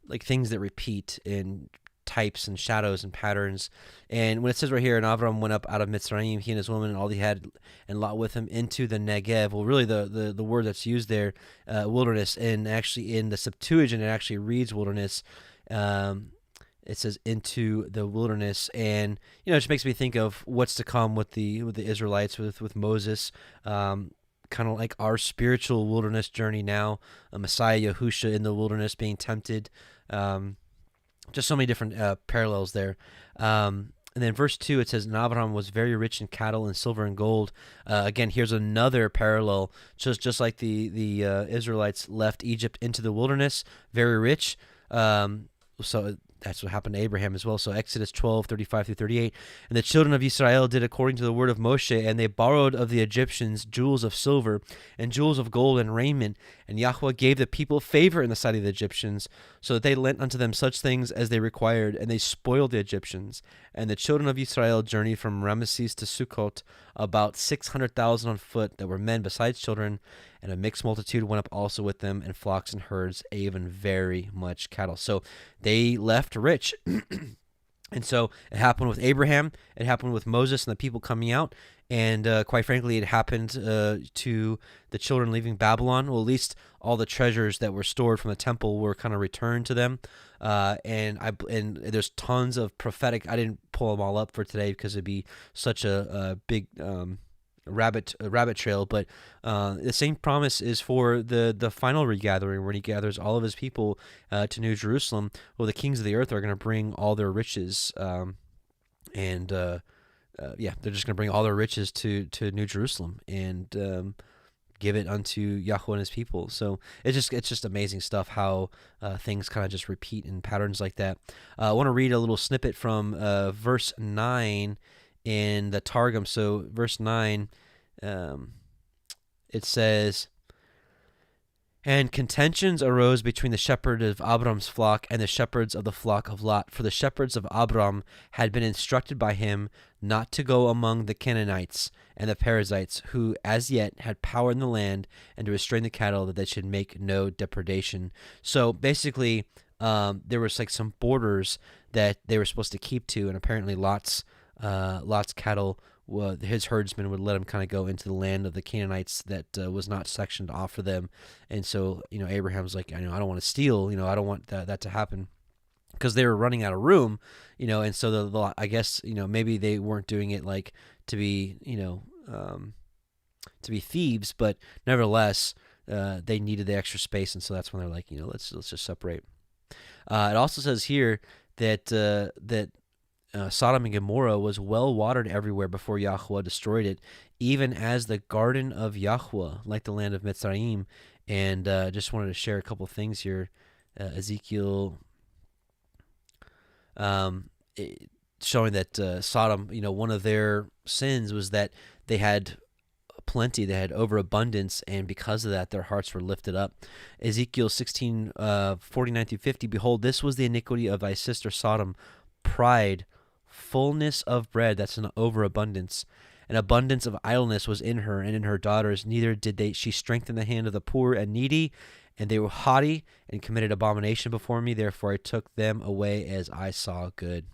like things that repeat in types and shadows and patterns. And when it says right here, and Avram went up out of Mitzrayim, he and his woman and all he had, and Lot with him, into the Negev. Well, really the word that's used there, wilderness, and actually in the Septuagint it actually reads wilderness. It says into the wilderness, and it just makes me think of what's to come with the Israelites with Moses, kind of like our spiritual wilderness journey now. Messiah Yahusha in the wilderness being tempted. Just so many different parallels there. And then verse 2, it says, and Abraham was very rich in cattle and silver and gold. Again, here's another parallel. Just like the Israelites left Egypt into the wilderness, very rich. So that's what happened to Abraham as well. So Exodus 12:35-38. And the children of Israel did according to the word of Moshe, and they borrowed of the Egyptians jewels of silver and jewels of gold and raiment. And Yahuah gave the people favor in the sight of the Egyptians, so that they lent unto them such things as they required, and they spoiled the Egyptians. And the children of Israel journeyed from Ramesses to Sukkot, about 600,000 on foot, that were men besides children, and a mixed multitude went up also with them, and flocks and herds, even very much cattle. So they left rich. And so it happened with Abraham, it happened with Moses and the people coming out, and quite frankly, it happened to the children leaving Babylon. Well, at least all the treasures that were stored from the temple were kind of returned to them. And there's tons of prophetic. I didn't pull them all up for today because it'd be such a big rabbit trail, but the same promise is for the final regathering, when he gathers all of his people to New Jerusalem. Well, the kings of the earth are going to bring all their riches, they're just going to bring all their riches to New Jerusalem and give it unto Yahuah and his people. So it's just amazing stuff how things kind of just repeat in patterns like that. I want to read a little snippet from verse 9 in the Targum. So verse 9, it says, "And contentions arose between the shepherd of Abram's flock and the shepherds of the flock of Lot. For the shepherds of Abram had been instructed by him not to go among the Canaanites and the Perizzites, who as yet had power in the land, and to restrain the cattle, that they should make no depredation." So basically, there was like some borders that they were supposed to keep to, and apparently Lot's cattle, his herdsmen would let him kind of go into the land of the Canaanites that was not sectioned off for them. And so, Abraham's like, I don't want to steal, I don't want that to happen, because they were running out of room, and so I guess, maybe they weren't doing it like to be, to be thieves, but nevertheless, they needed the extra space. And so that's when they're like, let's just separate. It also says here that Sodom and Gomorrah was well watered everywhere before Yahuah destroyed it, even as the garden of Yahuah, like the land of Mitzrayim. And just wanted to share a couple things here. Ezekiel, showing that Sodom, one of their sins was that they had plenty, they had overabundance, and because of that, their hearts were lifted up. Ezekiel 16, 49-50, "Behold, this was the iniquity of thy sister Sodom, pride, fullness of bread," that's an overabundance, "an abundance of idleness was in her and in her daughters, neither did she strengthen the hand of the poor and needy, and they were haughty and committed abomination before me, therefore I took them away as I saw good."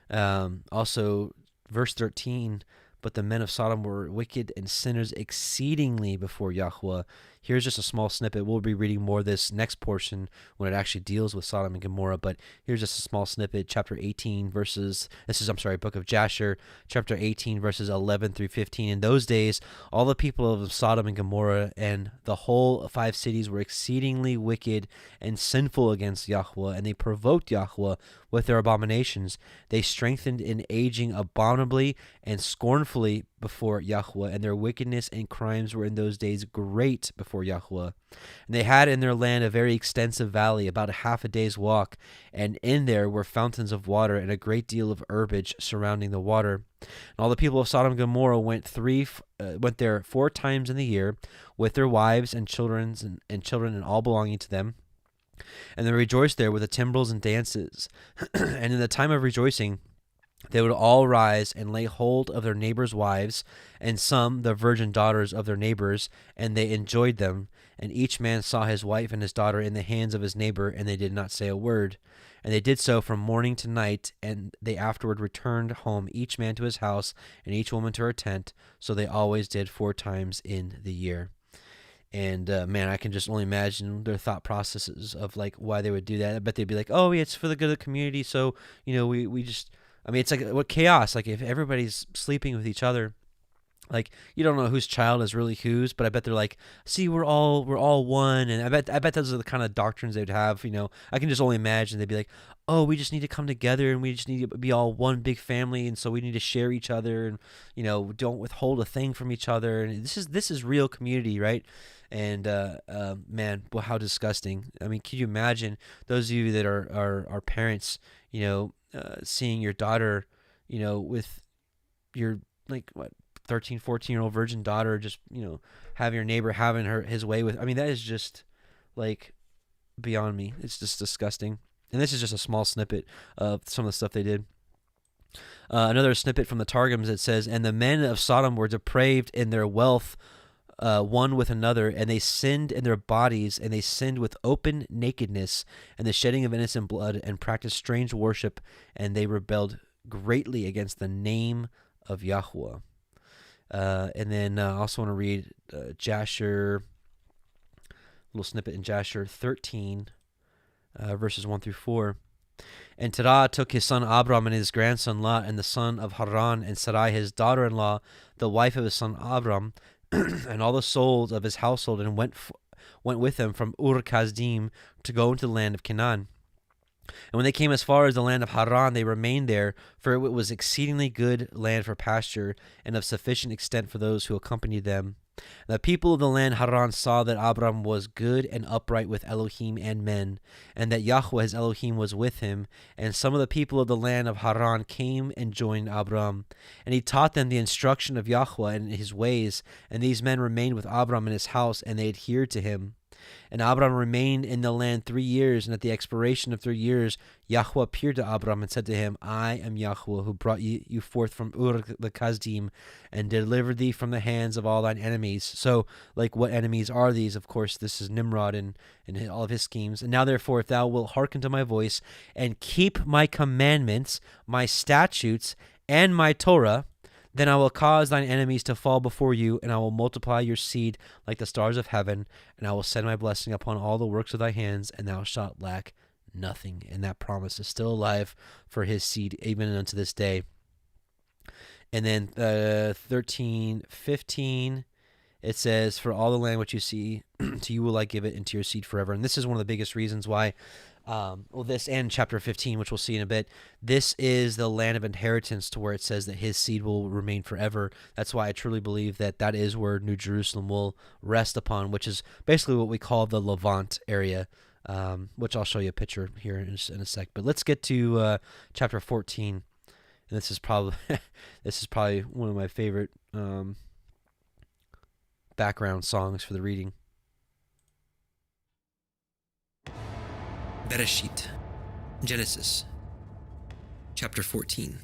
Also, verse 13, "But the men of Sodom were wicked and sinners exceedingly before Yahuah." Here's just a small snippet. We'll be reading more of this next portion when it actually deals with Sodom and Gomorrah, but here's just a small snippet. Chapter 18 book of Jasher, chapter 18 verses 11-15. "In those days, all the people of Sodom and Gomorrah and the whole 5 cities were exceedingly wicked and sinful against Yahuah, and they provoked Yahuah with their abominations. They strengthened in aging abominably and scornfully before Yahuah, and their wickedness and crimes were in those days great before Yahuah. And they had in their land a very extensive valley, about a half a day's walk, and in there were fountains of water and a great deal of herbage surrounding the water. And all the people of Sodom and Gomorrah went there 4 times in the year, with their wives and children and all belonging to them. And they rejoiced there with the timbrels and dances. And in the time of rejoicing, they would all rise and lay hold of their neighbors' wives, and some the virgin daughters of their neighbors, and they enjoyed them. And each man saw his wife and his daughter in the hands of his neighbor, and they did not say a word. And they did so from morning to night, and they afterward returned home, each man to his house, and each woman to her tent. So they always did 4 times in the year." And man, I can just only imagine their thought processes of like why they would do that. I bet they'd be like, "Oh, yeah, it's for the good of the community, so we just." I mean, it's like what chaos. Like if everybody's sleeping with each other, like you don't know whose child is really whose, but I bet they're like, "See, we're all one." And I bet those are the kind of doctrines they'd have. I can just only imagine they'd be like, "Oh, we just need to come together and we just need to be all one big family, and so we need to share each other and don't withhold a thing from each other." And this is real community, right? And man, well, how disgusting. I mean, can you imagine those of you that are parents, seeing your daughter, with your, like, what, 13, 14-year-old virgin daughter, just, have your neighbor having his way with. I mean, that is just, like, beyond me. It's just disgusting. And this is just a small snippet of some of the stuff they did. Another snippet from the Targums that says, "And the men of Sodom were depraved in their wealth, one with another, and they sinned in their bodies, and they sinned with open nakedness and the shedding of innocent blood, and practiced strange worship, and they rebelled greatly against the name of Yahuah." And then I also want to read Jasher, a little snippet in Jasher 13, verses 1 through 4. "And Terah took his son Abram and his grandson Lot and the son of Haran and Sarai his daughter-in-law, the wife of his son Abram, and all the souls of his household, and went with them from Ur-Kasdim to go into the land of Canaan. And when they came as far as the land of Haran, they remained there, for it was exceedingly good land for pasture, and of sufficient extent for those who accompanied them. And the people of the land Haran saw that Abram was good and upright with Elohim and men, and that Yahuah his Elohim was with him. And some of the people of the land of Haran came and joined Abram. And he taught them the instruction of Yahuah and his ways. And these men remained with Abram in his house, and they adhered to him. And Abram remained in the land 3 years, and at the expiration of 3 years, Yahuah appeared to Abram and said to him, I am Yahuah, who brought you forth from Ur the Kasdim, and delivered thee from the hands of all thine enemies. So, like, what enemies are these? Of course, this is Nimrod and all of his schemes. And now, therefore, if thou wilt hearken to my voice, and keep my commandments, my statutes, and my Torah, then I will cause thine enemies to fall before you, and I will multiply your seed like the stars of heaven, and I will send my blessing upon all the works of thy hands, and thou shalt lack nothing. And that promise is still alive for his seed, even unto this day. And then 13:15, it says, for all the land which you see, to you will I give it, and to your seed forever. And this is one of the biggest reasons why, this and chapter 15, which we'll see in a bit, this is the land of inheritance, to where it says that his seed will remain forever. That's why I truly believe that that is where New Jerusalem will rest upon, which is basically what we call the Levant area, which I'll show you a picture here in a sec. But let's get to chapter 14. And this is probably one of my favorite background songs for the reading. Bereshit, Genesis, chapter 14.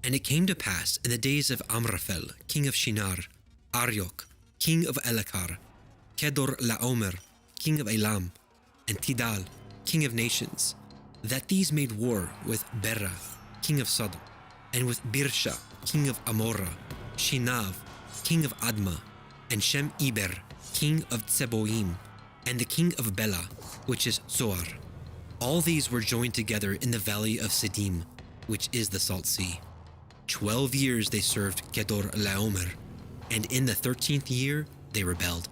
And it came to pass in the days of Amraphel, king of Shinar, Arioch, king of Elakar, Kedor Laomer, king of Elam, and Tidal, king of nations, that these made war with Bera, king of Sodom, and with Birsha, king of Amorah, Shinav, king of Admah, and Shem-Eber, king of Tseboim, and the king of Bela, which is Zoar. All these were joined together in the valley of Siddim, which is the Salt Sea. 12 years they served Kedor Laomer, and in the 13th year they rebelled.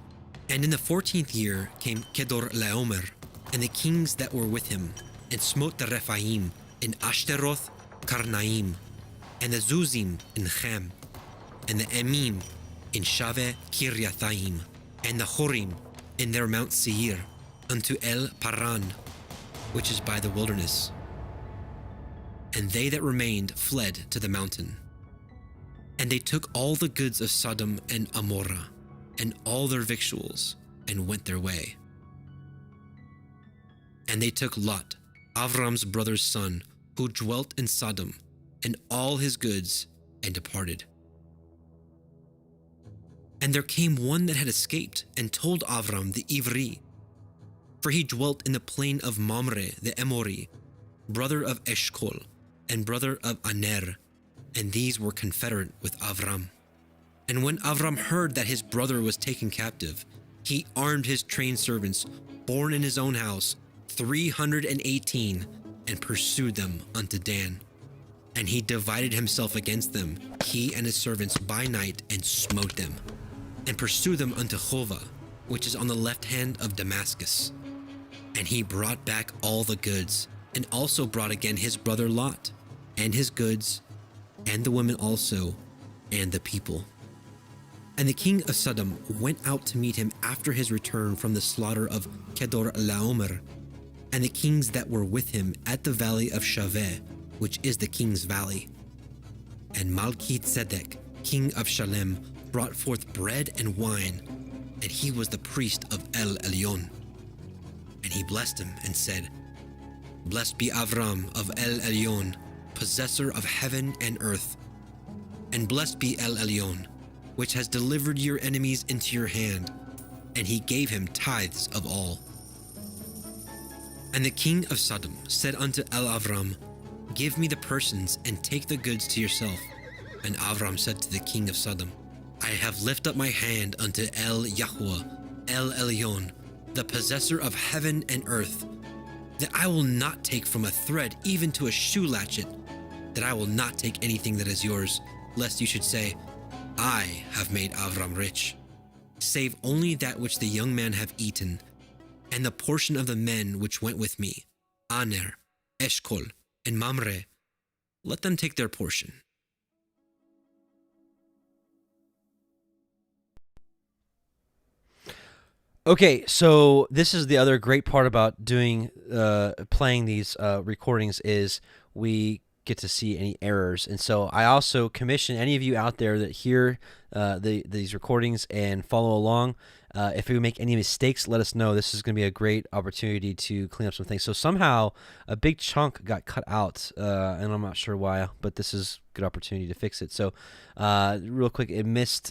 And in the 14th year came Kedor Laomer, and the kings that were with him, and smote the Rephaim in Ashtaroth, Karnaim, and the Zuzim in Chem, and the Emim in Shaveh Kiryathaim, and the Horim in their Mount Seir, unto El Paran, which is by the wilderness. And they that remained fled to the mountain. And they took all the goods of Sodom and Amorah, and all their victuals, and went their way. And they took Lot, Avram's brother's son, who dwelt in Sodom, and all his goods, and departed. And there came one that had escaped, and told Avram the Ivri, for he dwelt in the plain of Mamre the Emori, brother of Eshkol, and brother of Aner, and these were confederate with Avram. And when Avram heard that his brother was taken captive, he armed his trained servants, born in his own house, 318, and pursued them unto Dan. And he divided himself against them, he and his servants, by night, and smote them, and pursued them unto Hova, which is on the left hand of Damascus. And he brought back all the goods, and also brought again his brother Lot, and his goods, and the women also, and the people. And the king of Sodom went out to meet him after his return from the slaughter of Kedorlaomer, and the kings that were with him at the valley of Shaveh, which is the king's valley. And Malki-Tzedek, king of Shalem, brought forth bread and wine, and he was the priest of El Elyon. And he blessed him and said, Blessed be Avram of El Elyon, possessor of heaven and earth. And blessed be El Elyon, which has delivered your enemies into your hand. And he gave him tithes of all. And the king of Sodom said unto El Avram, Give me the persons and take the goods to yourself. And Avram said to the king of Sodom, I have lifted up my hand unto El Yahuah, El Elyon, the possessor of heaven and earth, that I will not take from a thread even to a shoe latchet, that I will not take anything that is yours, lest you should say, I have made Avram rich, save only that which the young man have eaten, and the portion of the men which went with me, Aner, Eshkol, and Mamre, let them take their portion. Okay, so this is the other great part about playing these recordings is we get to see any errors. And so I also commission any of you out there that hear these recordings and follow along. If we make any mistakes, let us know. This is going to be a great opportunity to clean up some things. So somehow a big chunk got cut out, and I'm not sure why, but this is a good opportunity to fix it. So real quick, it missed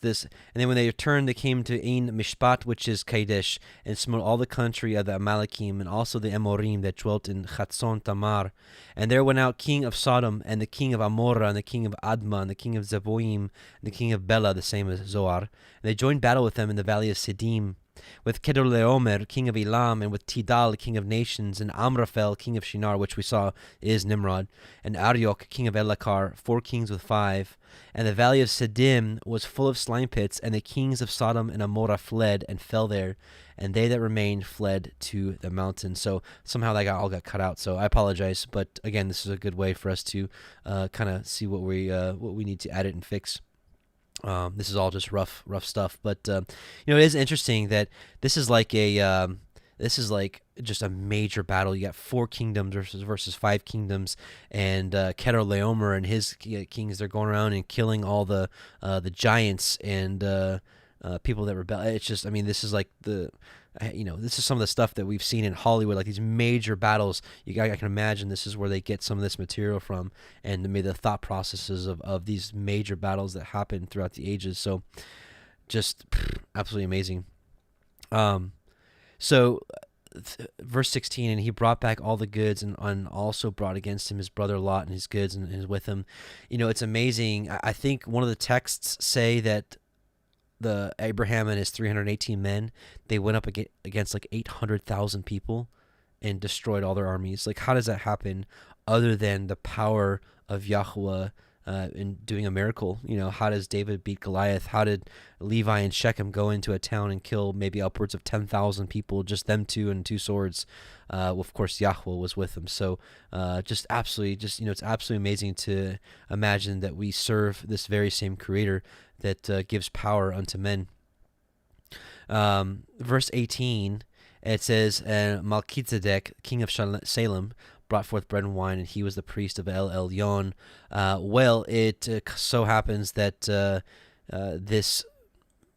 this. And then when they returned, they came to Ein Mishpat, which is Kadesh, and smote all the country of the Amalekim, and also the Amorim that dwelt in Chatzon Tamar. And there went out king of Sodom, and the king of Amorah, and the king of Admah, and the king of Zeboim, and the king of Bela, the same as Zoar. And they joined battle with them in the valley of Siddim, with Kedorlaomer, king of Elam, and with Tidal, king of nations, and Amraphel, king of Shinar, which we saw is Nimrod, and Arioch, king of Elakar, 4 kings with 5. And the valley of Siddim was full of slime pits, and the kings of Sodom and Amorah fled and fell there, and they that remained fled to the mountain. So somehow that all got cut out. So I apologize, but again, this is a good way for us to kind of see what we need to edit and fix. This is all just rough stuff, but it is interesting that this is like just a major battle. You got 4 kingdoms versus 5 kingdoms, and Kedorlaomer and his kings, they're going around and killing all the giants and people that rebel. It's just, this is like this is some of the stuff that we've seen in Hollywood, like these major battles. I can imagine this is where they get some of this material from, and maybe the thought processes of these major battles that happen throughout the ages. So just absolutely amazing. So verse 16, and he brought back all the goods, and also brought against him his brother Lot and his goods, and is with him. It's amazing. I think one of the texts say that the Abraham and his 318 men, they went up against like 800,000 people and destroyed all their armies. Like, how does that happen other than the power of Yahuah in doing a miracle? How does David beat Goliath? How did Levi and Shechem go into a town and kill maybe upwards of 10,000 people, just them two and 2 swords? Well, of course, Yahuah was with them. So it's absolutely amazing to imagine that we serve this very same creator that gives power unto men. Verse 18, it says, Malki-Tzedek, king of Salem, brought forth bread and wine, and he was the priest of El Elyon. Well, it so happens that this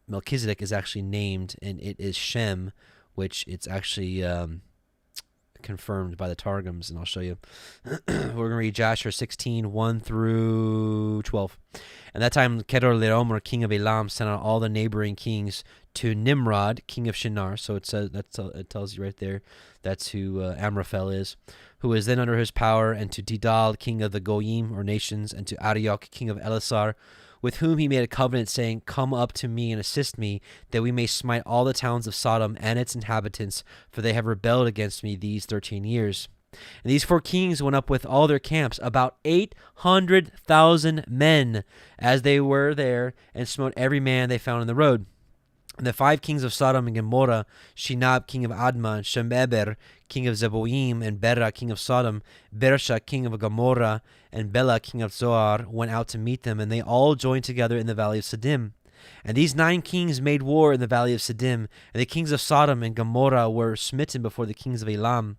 Melchizedek is actually named, and it is Shem, which it's actually confirmed by the Targums, and I'll show you. We're going to read Joshua 16, 1 through 12. And that time Kedorlaomer, king of Elam, sent out all the neighboring kings to Nimrod, king of Shinar. So it says it tells you right there that's who Amraphel is, who is then under his power, and to Tidal, king of the Goyim, or nations, and to Arioch, king of Elasar, with whom he made a covenant, saying, Come up to me and assist me, that we may smite all the towns of Sodom and its inhabitants, for they have rebelled against me these 13 years. And these 4 kings went up with all their camps, about 800,000 men, as they were there, and smote every man they found in the road. And the 5 kings of Sodom and Gomorrah, Shinab, king of Admah, Shemeber, king of Zeboim, and Bera, king of Sodom, Bersha, king of Gomorrah, and Bela, king of Zoar, went out to meet them, and they all joined together in the valley of Siddim. And these 9 kings made war in the valley of Siddim, and the kings of Sodom and Gomorrah were smitten before the kings of Elam.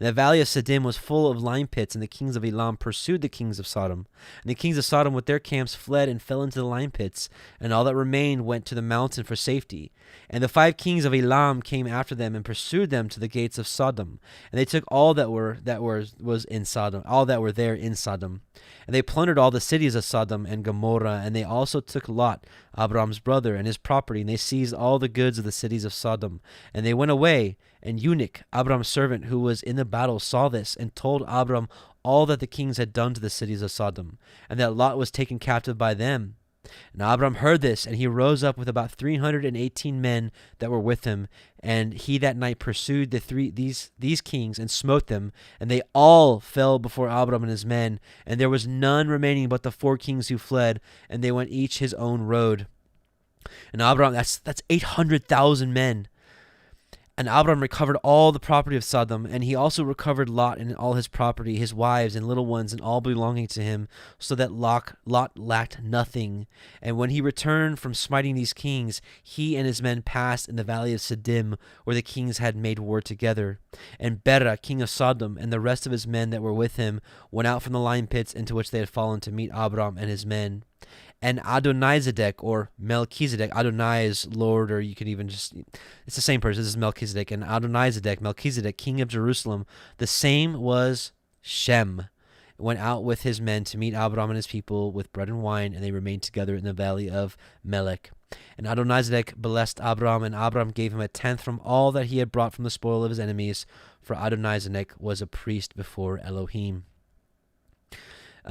And the valley of Siddim was full of lime pits, and the kings of Elam pursued the kings of Sodom. And the kings of Sodom with their camps fled and fell into the lime pits, and all that remained went to the mountain for safety. And the 5 kings of Elam came after them and pursued them to the gates of Sodom. And they took all that was in Sodom, all that were there in Sodom. And they plundered all the cities of Sodom and Gomorrah, and they also took Lot, Abraham's brother, and his property, and they seized all the goods of the cities of Sodom. And they went away, and Eunuch, Abraham's servant, who was in the battle, saw this, and told Abram all that the kings had done to the cities of Sodom, and that Lot was taken captive by them. And Abram heard this, and he rose up with about 318 men that were with him, and he that night pursued these kings and smote them, and they all fell before Abram and his men, and there was none remaining but the 4 kings who fled, and they went each his own road. And Abram, that's 800,000 men. And Abram recovered all the property of Sodom, and he also recovered Lot and all his property, his wives and little ones, and all belonging to him, so that Lot lacked nothing. And when he returned from smiting these kings, he and his men passed in the valley of Siddim, where the kings had made war together. And Bera, king of Sodom, and the rest of his men that were with him, went out from the lime pits into which they had fallen to meet Abram and his men. And Adonizedek, or Melchizedek, Adonai is Lord, or you could even just, it's the same person, this is Melchizedek, and Adonizedek, Melchizedek, king of Jerusalem, the same was Shem, went out with his men to meet Abram and his people with bread and wine, and they remained together in the valley of Melech. And Adonizedek blessed Abram, and Abram gave him 1/10 from all that he had brought from the spoil of his enemies, for Adonizedek was a priest before Elohim.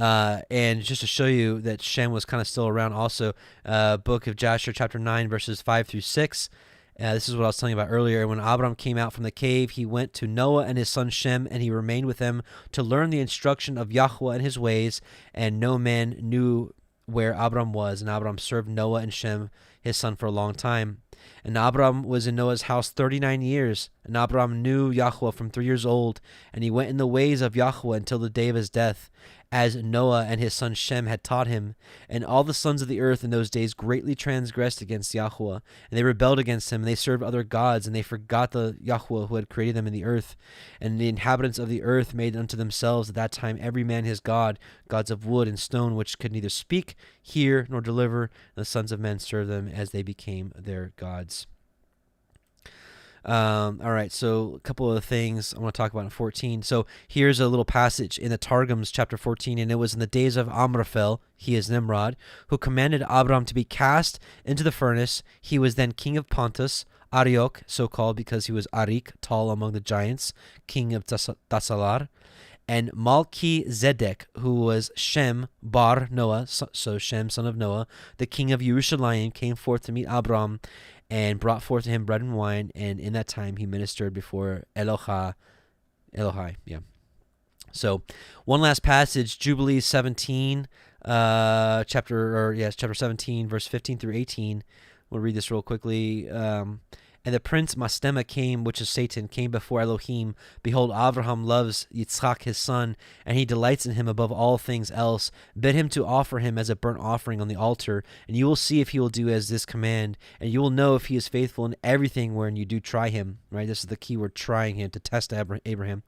And just to show you that Shem was kind of still around also, book of Jasher, chapter 9, verses 5 through 6. This is what I was telling you about earlier. When Abram came out from the cave, he went to Noah and his son Shem, and he remained with them to learn the instruction of Yahuah and his ways, and no man knew where Abram was. And Abram served Noah and Shem, his son, for a long time. And Abram was in Noah's house 39 years. And Abram knew Yahuah from 3 years old, and he went in the ways of Yahuah until the day of his death, as Noah and his son Shem had taught him. And all the sons of the earth in those days greatly transgressed against Yahuah, and they rebelled against him, and they served other gods, and they forgot the Yahuah who had created them in the earth. And the inhabitants of the earth made unto themselves at that time every man his god, gods of wood and stone, which could neither speak, hear, nor deliver. And the sons of men served them as they became their gods. All right, so a couple of things I want to talk about in 14. So here's a little passage in the Targums, chapter 14, and it was in the days of Amraphel, he is Nimrod, who commanded Abram to be cast into the furnace. He was then king of Pontus, Arioch, so called because he was Arik, tall among the giants, king of Tasalar, and Malki-Zedek, who was Shem bar Noah, so Shem, son of Noah, the king of Yerushalayim, came forth to meet Abram, and brought forth to him bread and wine, and in that time he ministered before Elohai. Yeah. So, one last passage, Jubilees 17, chapter 17, verse 15 through 18. We'll read this real quickly. And the prince Mastema came, which is Satan, came before Elohim. Behold, Abraham loves Yitzchak his son, and he delights in him above all things else. Bid him to offer him as a burnt offering on the altar, and you will see if he will do as this command, and you will know if he is faithful in everything wherein you do try him. Right, this is the key word, trying him, to test Abraham.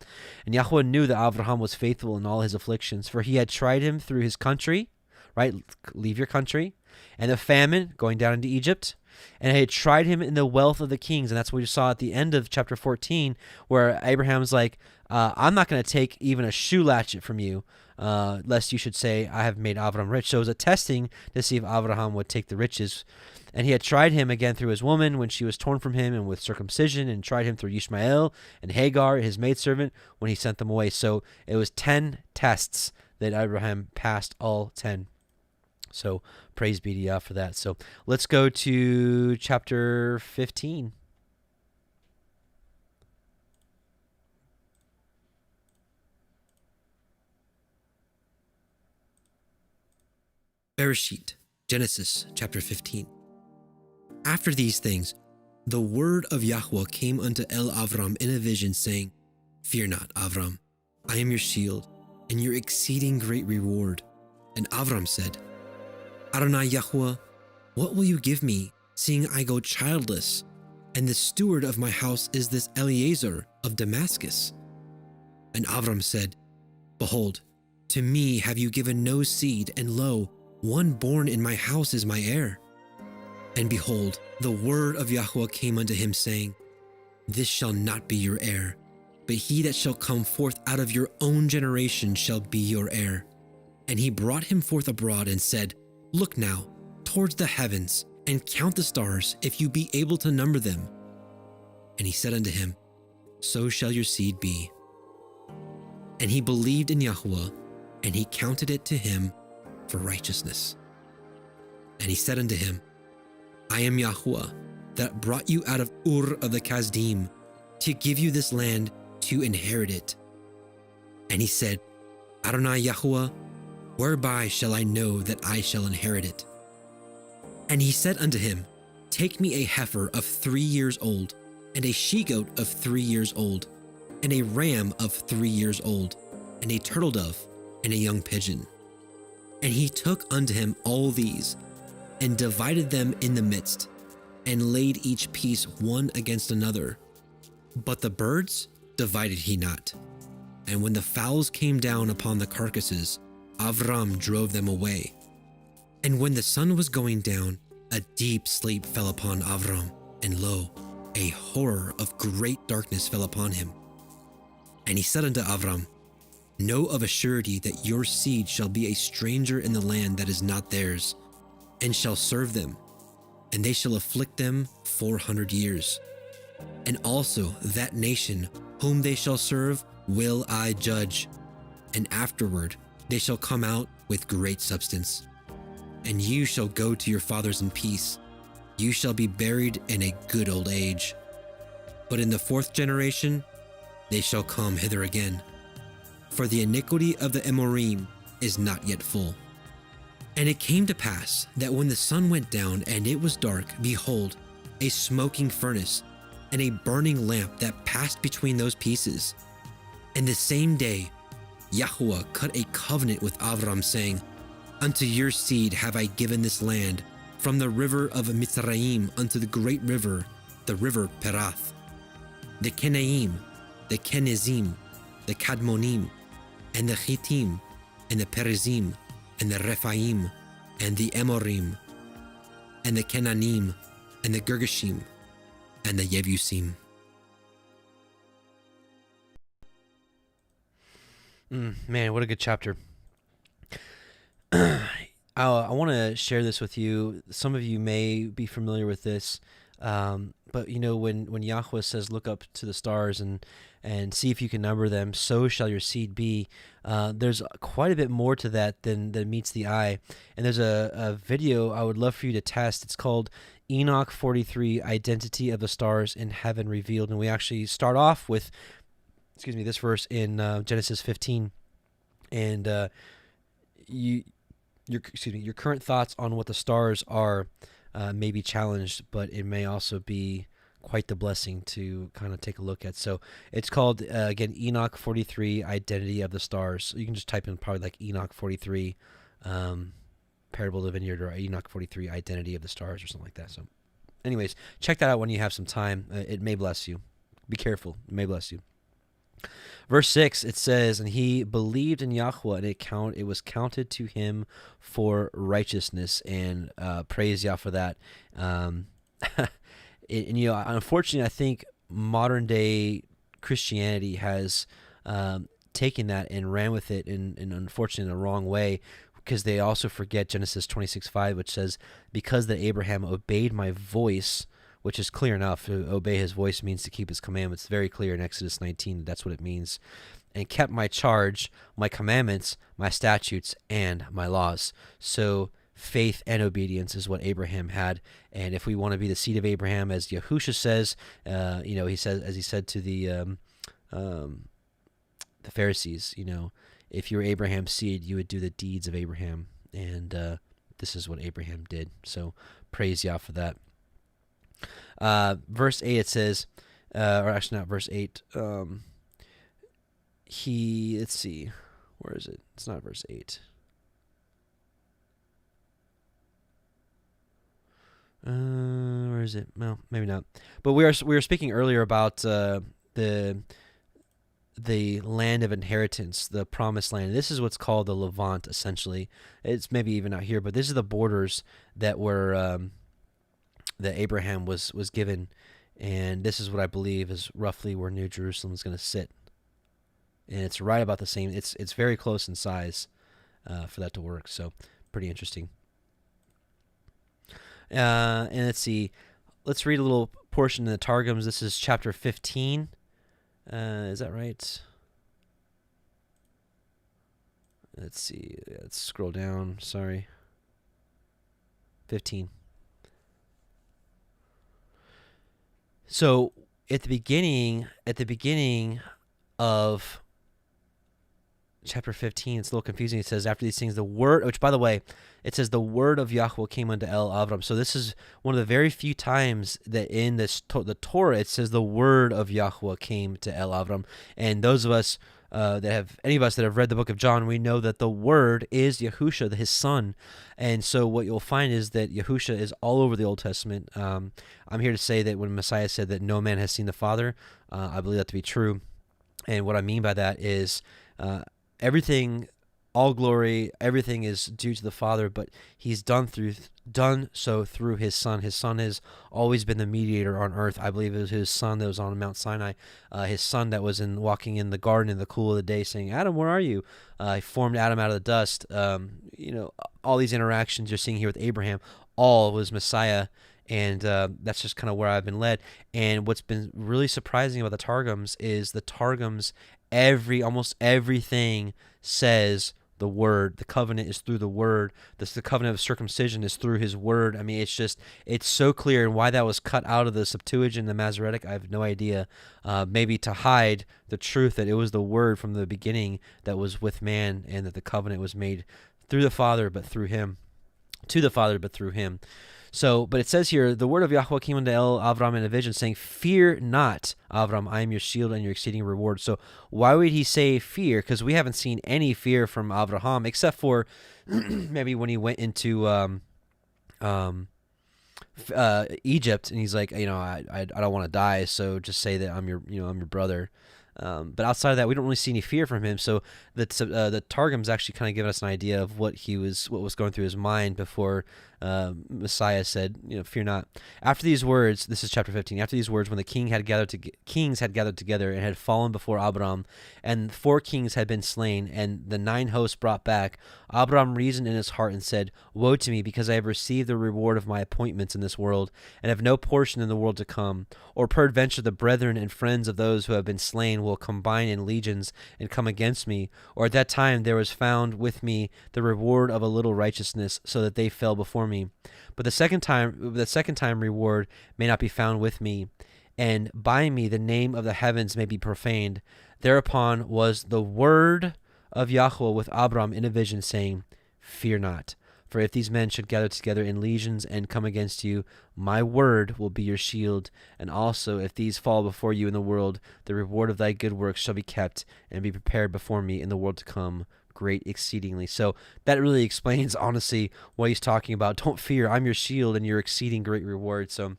And Yahuah knew that Abraham was faithful in all his afflictions, for he had tried him through his country, right, leave your country, and the famine, going down into Egypt, and he had tried him in the wealth of the kings. And that's what we saw at the end of chapter 14, where Abraham's like, I'm not going to take even a shoe latchet from you, lest you should say, I have made Abraham rich. So it was a testing to see if Abraham would take the riches. And he had tried him again through his woman when she was torn from him, and with circumcision, and tried him through Ishmael and Hagar, his maidservant, when he sent them away. So it was 10 tests that Abraham passed, all 10. So praise be to Yah for that. So let's go to chapter 15. Bereshit, Genesis chapter 15. After these things, the word of Yahuah came unto Avram in a vision, saying, Fear not, Avram, I am your shield, and your exceeding great reward. And Avram said, Adonai Yahuah, what will you give me, seeing I go childless, and the steward of my house is this Eliezer of Damascus? And Avram said, Behold, to me have you given no seed, and lo, one born in my house is my heir. And behold, the word of Yahuah came unto him, saying, This shall not be your heir, but he that shall come forth out of your own generation shall be your heir. And he brought him forth abroad and said, Look now towards the heavens, and count the stars, if you be able to number them. And he said unto him, So shall your seed be. And he believed in Yahuah, and he counted it to him for righteousness. And he said unto him, I am Yahuah, that brought you out of Ur of the Kasdim, to give you this land to inherit it. And he said, Adonai Yahuah, whereby shall I know that I shall inherit it? And he said unto him, Take me a heifer of 3 years old, and a she-goat of 3 years old, and a ram of 3 years old, and a turtle dove, and a young pigeon. And he took unto him all these, and divided them in the midst, and laid each piece one against another. But the birds divided he not. And when the fowls came down upon the carcasses, Avram drove them away. And when the sun was going down, a deep sleep fell upon Avram, and lo, a horror of great darkness fell upon him. And he said unto Avram, Know of a surety that your seed shall be a stranger in the land that is not theirs, and shall serve them, and they shall afflict them 400 years. And also that nation whom they shall serve will I judge, and afterward they shall come out with great substance. And you shall go to your fathers in peace. You shall be buried in a good old age. But in the 4th generation they shall come hither again, for the iniquity of the Amorim is not yet full. And it came to pass that when the sun went down and it was dark, behold, a smoking furnace and a burning lamp that passed between those pieces. And the same day Yahuah cut a covenant with Avram, saying, Unto your seed have I given this land, from the river of Mitzrayim unto the great river, the river Perath, the Kenaim, the Kenizim, the Kadmonim, and the Chitim, and the Perizim, and the Rephaim, and the Amorim, and the Kenanim, and the Girgashim, and the Yebusim. Man, what a good chapter. I want to share this with you. Some of you may be familiar with this, but you know, when Yahuah says, look up to the stars and see if you can number them, so shall your seed be. There's quite a bit more to that than meets the eye. And there's a video I would love for you to test. It's called Enoch 43, Identity of the Stars in Heaven Revealed. And we actually start off with, this verse in Genesis 15. And your current thoughts on what the stars are may be challenged, but it may also be quite the blessing to kind of take a look at. So it's called, again, Enoch 43, Identity of the Stars. So you can just type in probably like Enoch 43, Parable of the Vineyard, or Enoch 43, Identity of the Stars, or something like that. So anyways, check that out when you have some time. It may bless you. Be careful. It may bless you. Verse 6, it says, and he believed in Yahuah, and it was counted to him for righteousness, and praise Yah for that. And you know, unfortunately, I think modern day Christianity has taken that and ran with it in unfortunately in the wrong way, because they also forget Genesis 26:5, which says, because that Abraham obeyed my voice, which is clear enough. To obey his voice means to keep his commandments. Very clear in Exodus 19, that's what it means. And kept my charge, my commandments, my statutes, and my laws. So faith and obedience is what Abraham had. And if we want to be the seed of Abraham, as Yahusha says, you know, he says, as he said to the Pharisees, you know, if you were Abraham's seed, you would do the deeds of Abraham. And this is what Abraham did. So praise Yah for that. Verse 8, it says, or actually not verse 8. Let's see, where is it? It's not verse 8. Where is it? Well, maybe not. But we were speaking earlier about the land of inheritance, the promised land. This is what's called the Levant, essentially. It's maybe even out here, but these are the borders that were that Abraham was given, and this is what I believe is roughly where New Jerusalem is going to sit. And it's right about the same. It's very close in size for that to work. So pretty interesting. And let's see. Let's read a little portion in the Targums. This is chapter 15. Is that right? Let's see. Let's scroll down. Sorry. 15. So at the beginning of chapter 15, it's a little confusing. It says, after these things, the word, which by the way, it says the word of Yahuah came unto Avram. So this is one of the very few times that in this the Torah, it says the word of Yahuah came to Avram. And those of us any of us that have read the book of John, we know that the word is Yahusha, his son. And so what you'll find is that Yahusha is all over the Old Testament. I'm here to say that when Messiah said that no man has seen the Father, I believe that to be true. And what I mean by that is everything, all glory, everything is due to the Father, but he's done so through his Son. His Son has always been the mediator on earth. I believe it was his Son that was on Mount Sinai, his Son that was walking in the garden in the cool of the day saying, Adam, where are you? He formed Adam out of the dust. All these interactions you're seeing here with Abraham, all was Messiah. And that's just kind of where I've been led. And what's been really surprising about the Targums is the Targums, almost everything says the word. The covenant is through the word. The covenant of circumcision is through his word. I mean, it's so clear. And why that was cut out of the Septuagint, the Masoretic, I have no idea. Maybe to hide the truth that it was the word from the beginning that was with man, and that the covenant was made through the Father, but through him. To the Father, but through him. So, but it says here, the word of Yahuah came unto Avram in a vision, saying, fear not, Avram, I am your shield and your exceeding reward. So why would he say fear? Because we haven't seen any fear from Abraham, except for maybe when he went into Egypt, and he's like, I don't want to die, so just say that I'm your brother. But outside of that, we don't really see any fear from him. So the Targums actually kind of give us an idea of what was going through his mind before Messiah said, fear not. After these words, this is chapter 15. After these words, when the kings had gathered together and had fallen before Abraham, and 4 kings had been slain, and the 9 hosts brought back, Abraham reasoned in his heart and said, woe to me, because I have received the reward of my appointments in this world, and have no portion in the world to come. Or peradventure the brethren and friends of those who have been slain will combine in legions and come against me. Or at that time there was found with me the reward of a little righteousness, so that they fell before me. But the second time reward may not be found with me, and by me the name of the heavens may be profaned. Thereupon was the word of Yahuah with Abram in a vision, saying, fear not. For if these men should gather together in legions and come against you, my word will be your shield. And also, if these fall before you in the world, the reward of thy good works shall be kept and be prepared before me in the world to come, great exceedingly. So that really explains, honestly, what he's talking about. Don't fear, I'm your shield and your exceeding great reward. So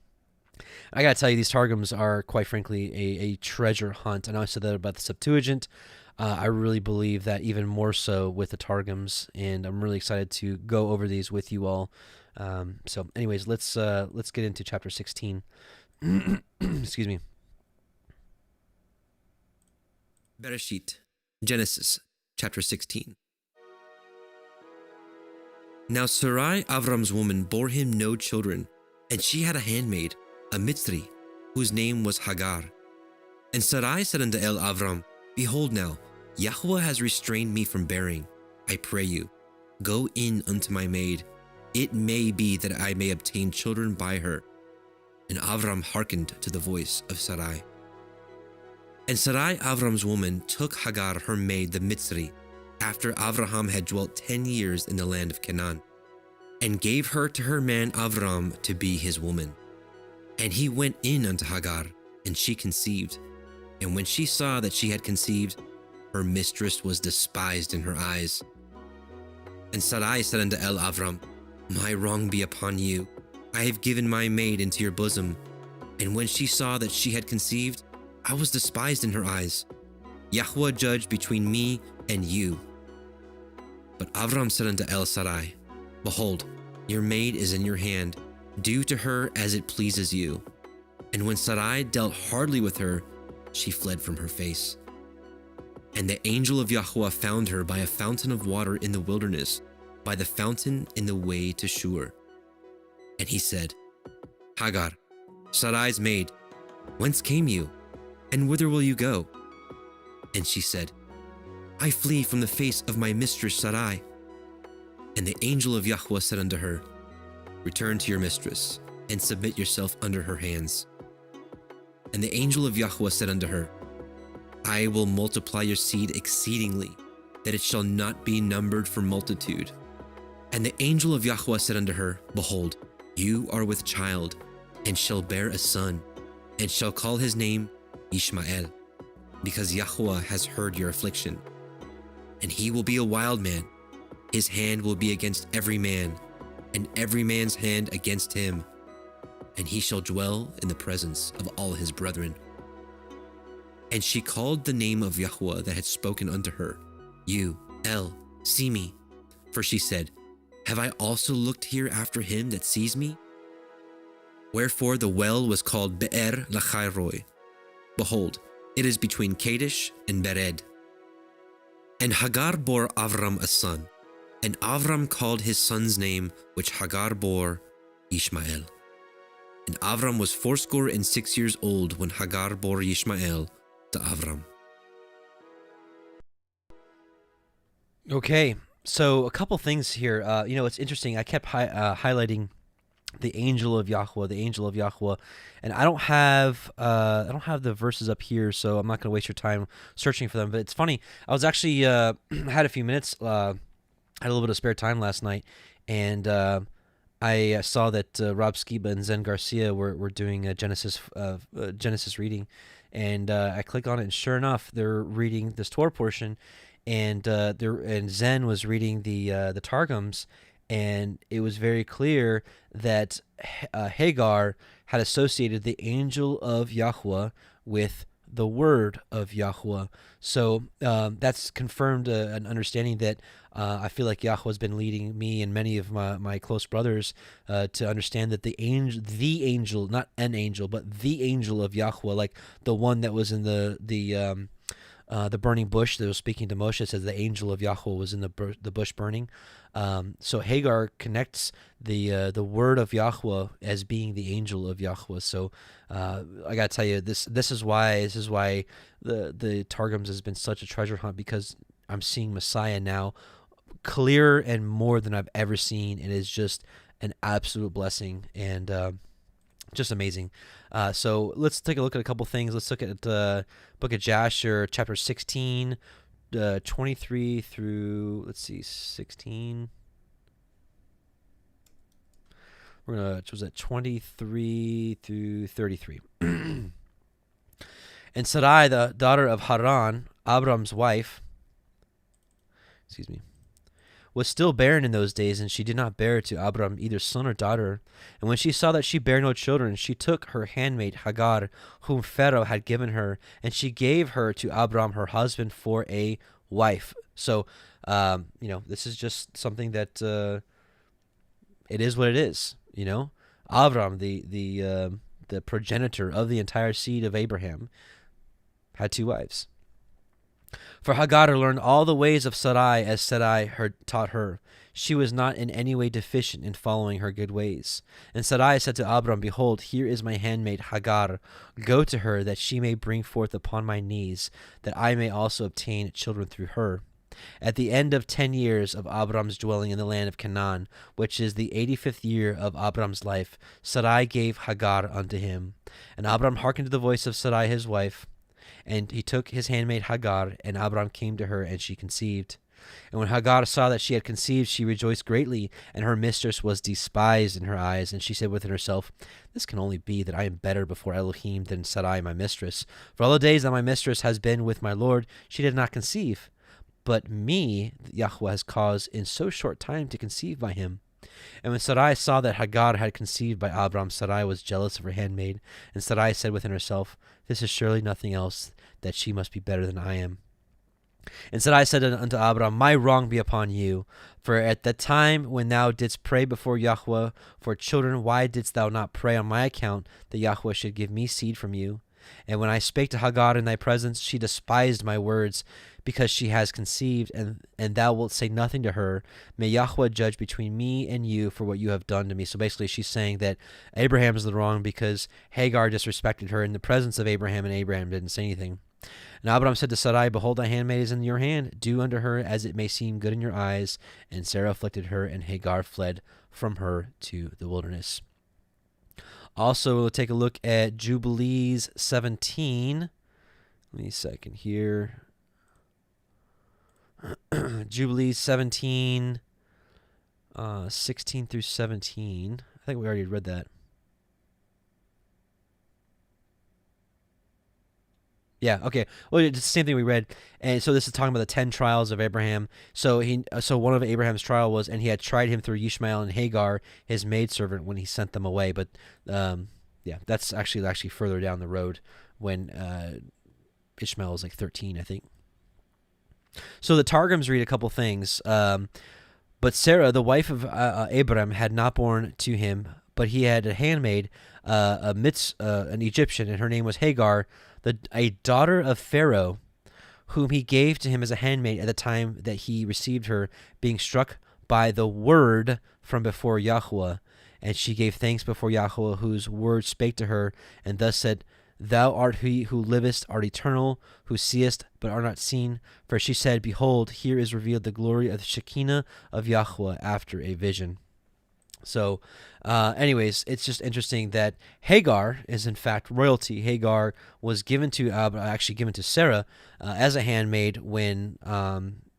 I got to tell you, these Targums are, quite frankly, a treasure hunt. I know I said that about the Septuagint. I really believe that even more so with the Targums, and I'm really excited to go over these with you all. So anyways, let's get into chapter 16. Excuse me. Bereshit, Genesis, chapter 16. Now Sarai, Avram's woman, bore him no children, and she had a handmaid, a Mitzri, whose name was Hagar. And Sarai said unto Avram, behold now, Yahuah has restrained me from bearing. I pray you, go in unto my maid. It may be that I may obtain children by her. And Avram hearkened to the voice of Sarai. And Sarai, Avram's woman, took Hagar her maid the Mitzri, after Abraham had dwelt 10 years in the land of Canaan, and gave her to her man Avram to be his woman. And he went in unto Hagar, and she conceived. And when she saw that she had conceived, her mistress was despised in her eyes. And Sarai said unto Abram, My wrong be upon you. I have given my maid into your bosom. And when she saw that she had conceived, I was despised in her eyes. Yahuah judge between me and you. But Abram said unto Sarai, Behold, your maid is in your hand. Do to her as it pleases you. And when Sarai dealt hardly with her, she fled from her face. And the angel of Yahuah found her by a fountain of water in the wilderness, by the fountain in the way to Shur. And he said, Hagar, Sarai's maid, whence came you, and whither will you go? And she said, I flee from the face of my mistress Sarai. And the angel of Yahuah said unto her, Return to your mistress, and submit yourself under her hands. And the angel of Yahuah said unto her, I will multiply your seed exceedingly, that it shall not be numbered for multitude. And the angel of Yahuah said unto her, Behold, you are with child, and shall bear a son, and shall call his name Ishmael, because Yahuah has heard your affliction. And he will be a wild man. His hand will be against every man, and every man's hand against him. And he shall dwell in the presence of all his brethren. And she called the name of Yahuah that had spoken unto her, You, see me. For she said, Have I also looked here after him that sees me? Wherefore the well was called Be'er Lachairoi. Behold, it is between Kadesh and Eredj. And Hagar bore Avram a son, and Avram called his son's name, which Hagar bore, Ishmael. And Avram was 86 years old when Hagar bore Ishmael to Avram. Okay, so a couple things here. It's interesting. I kept highlighting the angel of Yahuah, and I don't have the verses up here, so I'm not going to waste your time searching for them. But it's funny. I was actually had a few minutes, had a little bit of spare time last night, and I saw that Rob Skiba and Zen Garcia were doing a Genesis reading, and I click on it, and sure enough, they're reading this Torah portion, and Zen was reading the Targums, and it was very clear that Hagar had associated the angel of Yahuah with the word of Yahuah. So that's confirmed an understanding that I feel like Yahuah has been leading me and many of my close brothers to understand that the angel, not an angel, but the angel of Yahuah, like the one that was in the burning bush that was speaking to Moshe, says the angel of Yahuah was in the bush burning. So Hagar connects the word of Yahuah as being the angel of Yahuah. So I gotta tell you, this is why the Targums has been such a treasure hunt, because I'm seeing Messiah now clearer and more than I've ever seen. It is just an absolute blessing and just amazing. So let's take a look at a couple things. Let's look at Book of Jasher, chapter 16, 23 through, 16. We're going to, was that 23 through 33. And Sarai, the daughter of Haran, Abram's wife, was still barren in those days, and she did not bear to Abram either son or daughter. And when she saw that she bare no children, she took her handmaid Hagar, whom Pharaoh had given her, and she gave her to Abram her husband for a wife. So, this is just something that it is what it is. Abram, the progenitor of the entire seed of Abraham, had two wives. For Hagar learned all the ways of Sarai as Sarai taught her. She was not in any way deficient in following her good ways. And Sarai said to Abram, Behold, here is my handmaid Hagar. Go to her, that she may bring forth upon my knees, that I may also obtain children through her. At the end of 10 years of Abram's dwelling in the land of Canaan, which is the 85th year of Abram's life, Sarai gave Hagar unto him. And Abram hearkened to the voice of Sarai his wife, and he took his handmaid Hagar, and Abram came to her, and she conceived. And when Hagar saw that she had conceived, she rejoiced greatly, and her mistress was despised in her eyes. And she said within herself, this can only be that I am better before Elohim than Sarai my mistress. For all the days that my mistress has been with my Lord, she did not conceive. But me, Yahuah has caused in so short time to conceive by him. And when Sarai saw that Hagar had conceived by Abram, Sarai was jealous of her handmaid. And Sarai said within herself, this is surely nothing else, that she must be better than I am. And Sarai said unto Abram, my wrong be upon you. For at the time when thou didst pray before Yahuah for children, why didst thou not pray on my account, that Yahuah should give me seed from you? And when I spake to Hagar in thy presence, she despised my words, because she has conceived, and thou wilt say nothing to her. May Yahuah judge between me and you for what you have done to me. So basically she's saying that Abraham is the wrong because Hagar disrespected her in the presence of Abraham, and Abraham didn't say anything. And Abraham said to Sarai, behold, thy handmaid is in your hand. Do unto her as it may seem good in your eyes. And Sarah afflicted her, and Hagar fled from her to the wilderness. Also, we'll take a look at Jubilees 17. Give me a second here. Jubilees 17, 16 through 17. I think we already read that. Yeah, okay. Well, it's the same thing we read. And so this is talking about the 10 trials of Abraham. So one of Abraham's trial was, and he had tried him through Ishmael and Hagar, his maidservant, when he sent them away. But yeah, that's actually further down the road when Ishmael was like 13, I think. So the Targums read a couple things. But Sarah, the wife of Abraham, had not borne to him, but he had a handmaid, an Egyptian, and her name was Hagar, a daughter of Pharaoh, whom he gave to him as a handmaid at the time that he received her, being struck by the word from before Yahuah. And she gave thanks before Yahuah, whose word spake to her, and thus said, thou art he who livest, art eternal, who seest, but art not seen. For she said, behold, here is revealed the glory of the Shekinah of Yahuah after a vision. So, anyways, it's just interesting that Hagar is in fact royalty. Hagar was given to Sarah as a handmaid when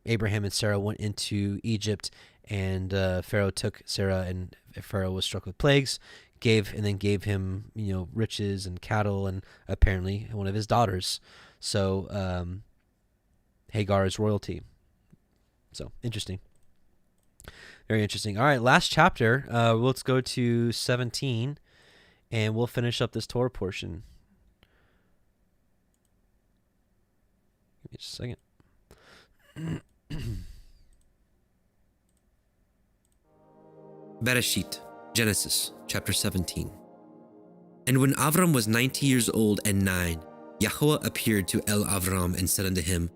Abraham and Sarah went into Egypt, and Pharaoh took Sarah, and Pharaoh was struck with plagues. Gave him, riches and cattle, and apparently one of his daughters. So Hagar is royalty. So interesting, very interesting. All right, last chapter. Let's go to 17, and we'll finish up this Torah portion. Give me just a second. Bereshit, Genesis, chapter 17. And when Avram was 90 years old and 9, Yahuah appeared to Avram and said unto him,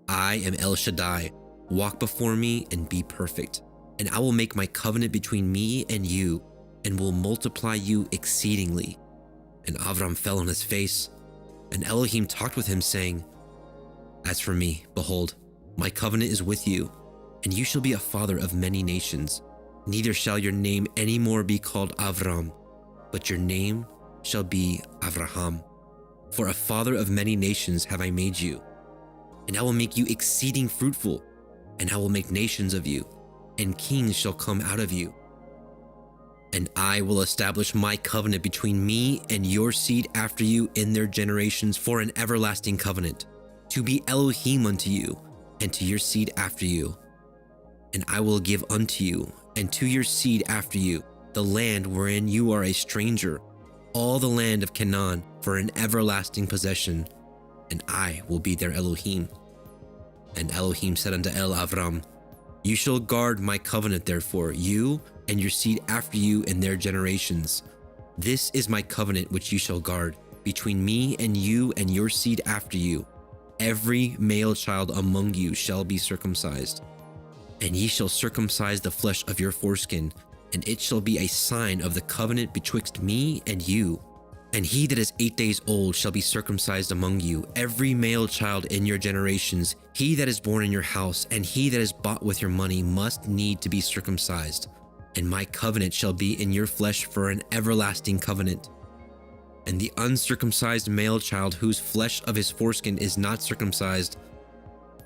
I am El Shaddai, walk before me and be perfect, and I will make my covenant between me and you, and will multiply you exceedingly. And Avram fell on his face, and Elohim talked with him, saying, As for me, behold, my covenant is with you, and you shall be a father of many nations. Neither shall your name any more be called Avram, but your name shall be Abraham. For a father of many nations have I made you. And I will make you exceeding fruitful, and I will make nations of you, and kings shall come out of you. And I will establish my covenant between me and your seed after you in their generations for an everlasting covenant, to be Elohim unto you, and to your seed after you. And I will give unto you, and to your seed after you, the land wherein you are a stranger, all the land of Canaan, for an everlasting possession, and I will be their Elohim. And Elohim said unto Avram, You shall guard my covenant therefore, you and your seed after you in their generations. This is my covenant which you shall guard, between me and you and your seed after you. Every male child among you shall be circumcised. And ye shall circumcise the flesh of your foreskin, and it shall be a sign of the covenant betwixt me and you. And he that is 8 days old shall be circumcised among you, every male child in your generations. He that is born in your house, and he that is bought with your money must need to be circumcised. And my covenant shall be in your flesh for an everlasting covenant. And the uncircumcised male child whose flesh of his foreskin is not circumcised,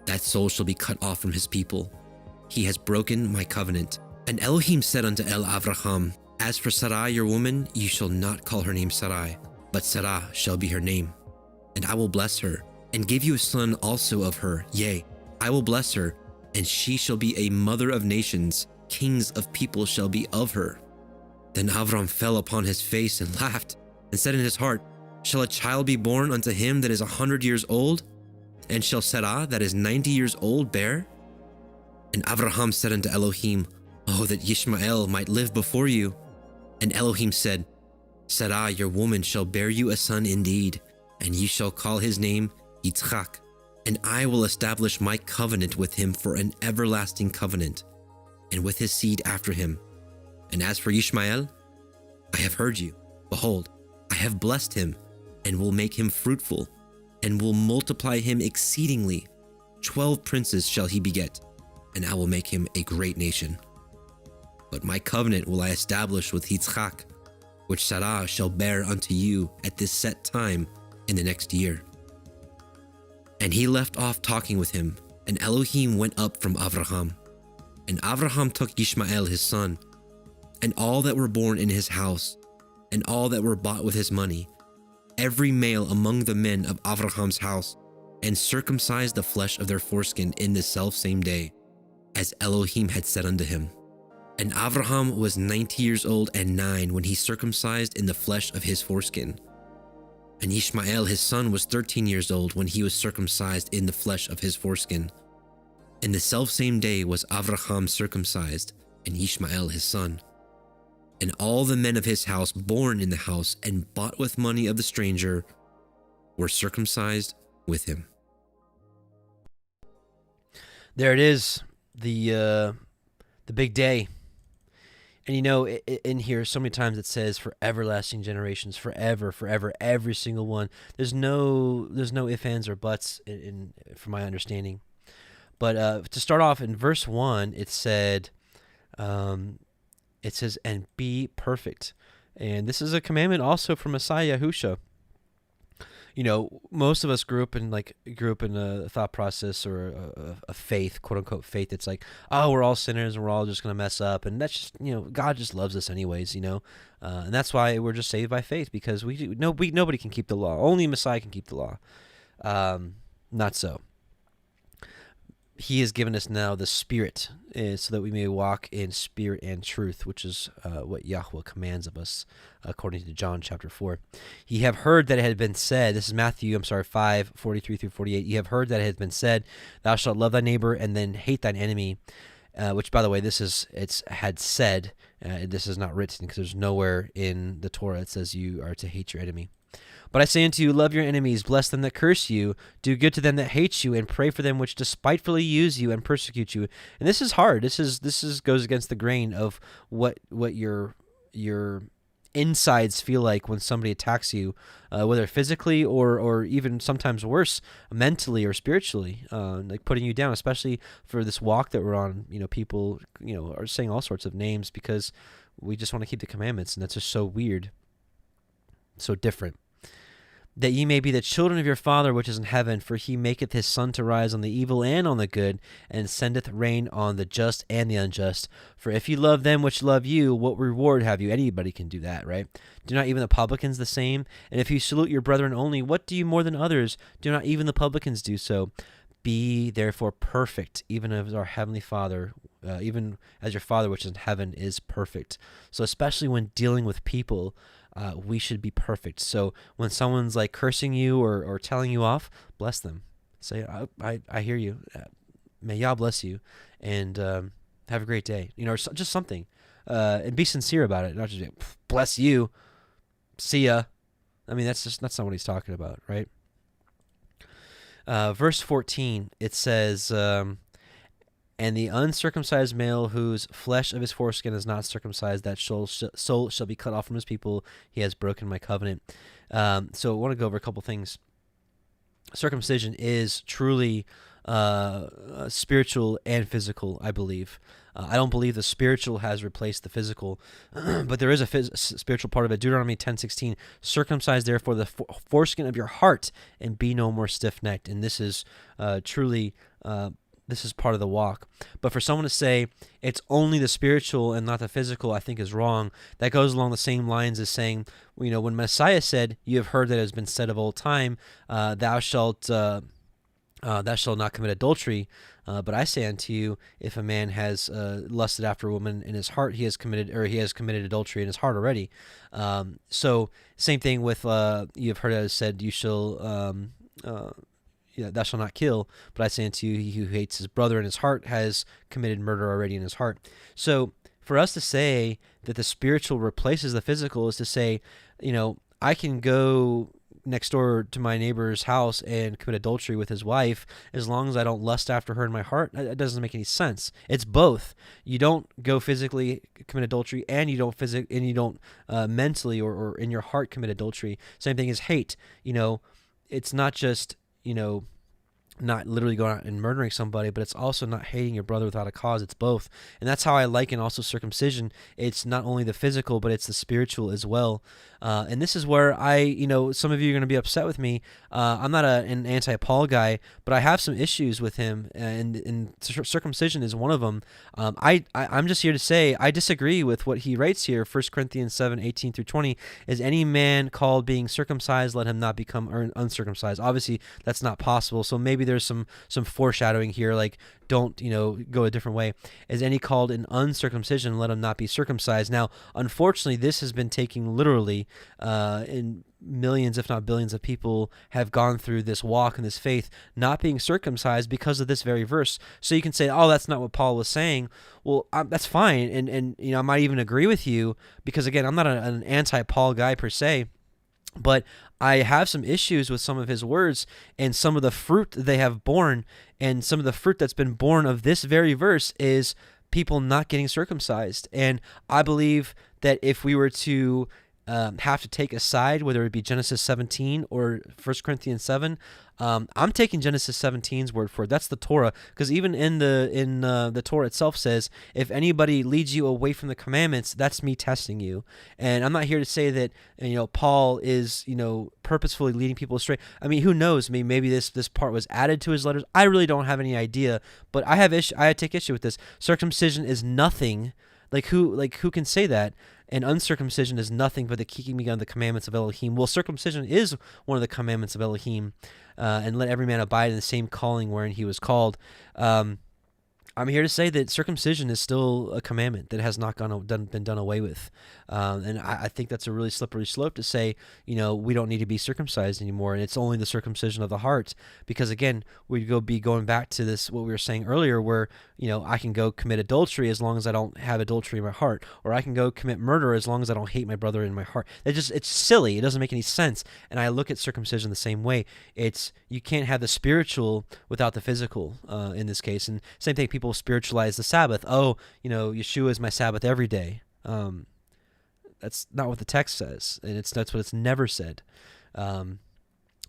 that soul shall be cut off from his people. He has broken my covenant. And Elohim said unto Abraham, As for Sarai your woman, you shall not call her name Sarai, but Sarah shall be her name. And I will bless her, and give you a son also of her. Yea, I will bless her, and she shall be a mother of nations. Kings of people shall be of her. Then Avram fell upon his face and laughed, and said in his heart, Shall a child be born unto him that is 100 years old? And shall Sarah that is 90 years old bear? And Abraham said unto Elohim, Oh, that Ishmael might live before you. And Elohim said, Sarah your woman shall bear you a son indeed, and ye shall call his name Yitzchak. And I will establish my covenant with him for an everlasting covenant, and with his seed after him. And as for Ishmael, I have heard you. Behold, I have blessed him, and will make him fruitful, and will multiply him exceedingly. 12 princes shall he beget, and I will make him a great nation. But my covenant will I establish with Yitzchak, which Sarah shall bear unto you at this set time in the next year. And he left off talking with him, and Elohim went up from Abraham. And Abraham took Ishmael his son, and all that were born in his house, and all that were bought with his money, every male among the men of Abraham's house, and circumcised the flesh of their foreskin in the selfsame day, as Elohim had said unto him. And Abraham was 90 years old and 9 when he circumcised in the flesh of his foreskin. And Ishmael his son was 13 years old when he was circumcised in the flesh of his foreskin. In the selfsame day was Abraham circumcised, and Ishmael his son. And all the men of his house born in the house and bought with money of the stranger were circumcised with him. There it is, the big day. And you know, in here, so many times it says for everlasting generations, forever, forever, every single one. There's no ifs, ands, or buts from my understanding. But to start off in verse 1, it says, and be perfect. And this is a commandment also from Messiah Yahusha. You know, most of us grew up in a thought process or a faith, quote unquote faith. It's like, oh, we're all sinners and we're all just going to mess up. And that's just, you know, God just loves us anyways, you know. And that's why we're just saved by faith, because nobody can keep the law. Only Messiah can keep the law. Not so. He has given us now the Spirit, so that we may walk in spirit and truth, which is what Yahweh commands of us, according to John chapter 4. Ye have heard that it had been said, this is Matthew, 5:43-48. Ye have heard that it had been said, thou shalt love thy neighbor and then hate thine enemy, which, by the way, it's had said. This is not written, because there's nowhere in the Torah it says you are to hate your enemy. But I say unto you, love your enemies, bless them that curse you, do good to them that hate you, and pray for them which despitefully use you and persecute you. And this is hard. This goes against the grain of what your insides feel like when somebody attacks you, whether physically or even sometimes worse, mentally or spiritually, like putting you down. Especially for this walk that we're on, you know, people, you know, are saying all sorts of names because we just want to keep the commandments, and that's just so weird, so different. That ye may be the children of your Father which is in heaven, for he maketh his sun to rise on the evil and on the good, and sendeth rain on the just and the unjust. For if you love them which love you, what reward have you? Anybody can do that, right? Do not even the publicans the same? And if you salute your brethren only, what do you more than others? Do not even the publicans do so? Be therefore perfect, even as our heavenly Father, even as your Father which is in heaven is perfect. So especially when dealing with people, we should be perfect. So when someone's like cursing you or telling you off, bless them. Say, I hear you. May Yah bless you, and have a great day. You know, or just something, and be sincere about it. Not just bless you, see ya. I mean, that's not what he's talking about, right? Verse 14, it says, and the uncircumcised male whose flesh of his foreskin is not circumcised, that soul shall be cut off from his people. He has broken my covenant. So I want to go over a couple things. Circumcision is truly spiritual and physical, I believe. I don't believe the spiritual has replaced the physical, but there is a spiritual part of it. Deuteronomy 10:16, circumcise therefore the foreskin of your heart and be no more stiff-necked. And this is truly This is part of the walk. But for someone to say it's only the spiritual and not the physical, I think is wrong. That goes along the same lines as saying, when Messiah said, "You have heard that it has been said of old time, thou shalt not commit adultery. But I say unto you, if a man has lusted after a woman in his heart, he has committed adultery in his heart already." So same thing with you have heard that it is said, "You shall." Thou shalt not kill, but I say unto you, he who hates his brother in his heart has committed murder already in his heart. So for us to say that the spiritual replaces the physical is to say, I can go next door to my neighbor's house and commit adultery with his wife as long as I don't lust after her in my heart. That doesn't make any sense. It's both. You don't go physically commit adultery, and you don't mentally or in your heart commit adultery. Same thing as hate. It's not just not literally going out and murdering somebody, but it's also not hating your brother without a cause. It's both. And that's how I liken also circumcision. It's not only the physical, but it's the spiritual as well. And this is where some of you are going to be upset with me. I'm not an anti-Paul guy, but I have some issues with him, and circumcision is one of them. I'm just here to say I disagree with what he writes here. 1 Corinthians 7:18-20 is any man called being circumcised, let him not become uncircumcised. Obviously, that's not possible. So maybe there's some foreshadowing here, like don't go a different way. Is any called in uncircumcision, let him not be circumcised. Now, unfortunately, this has been taken literally, in millions, if not billions, of people have gone through this walk and this faith not being circumcised because of this very verse. So you can say, oh, that's not what Paul was saying. Well, that's fine, and I might even agree with you because again, I'm not an anti-Paul guy per se. But I have some issues with some of his words and some of the fruit they have borne, and some of the fruit that's been born of this very verse is people not getting circumcised. And I believe that if we were to have to take a side, whether it be Genesis 17 or 1 Corinthians 7, I'm taking Genesis 17's word for it. That's the Torah, because even in the Torah itself says, if anybody leads you away from the commandments, that's me testing you. And I'm not here to say that Paul is purposefully leading people astray. I mean, who knows? I mean, maybe this part was added to his letters. I really don't have any idea. But I take issue with this. Circumcision is nothing. Who can say that? And uncircumcision is nothing but the keeping of the commandments of Elohim. Well, circumcision is one of the commandments of Elohim, and let every man abide in the same calling wherein he was called. I'm here to say that circumcision is still a commandment that has not been done away with. And I think that's a really slippery slope to say, we don't need to be circumcised anymore, and it's only the circumcision of the heart. Because again, we'd be going back to this, what we were saying earlier, where, I can go commit adultery as long as I don't have adultery in my heart, or I can go commit murder as long as I don't hate my brother in my heart. It's silly. It doesn't make any sense. And I look at circumcision the same way. You can't have the spiritual without the physical, in this case. And same thing, people spiritualize the Sabbath. Oh, Yeshua is my Sabbath every day. That's not what the text says, and that's what it's never said.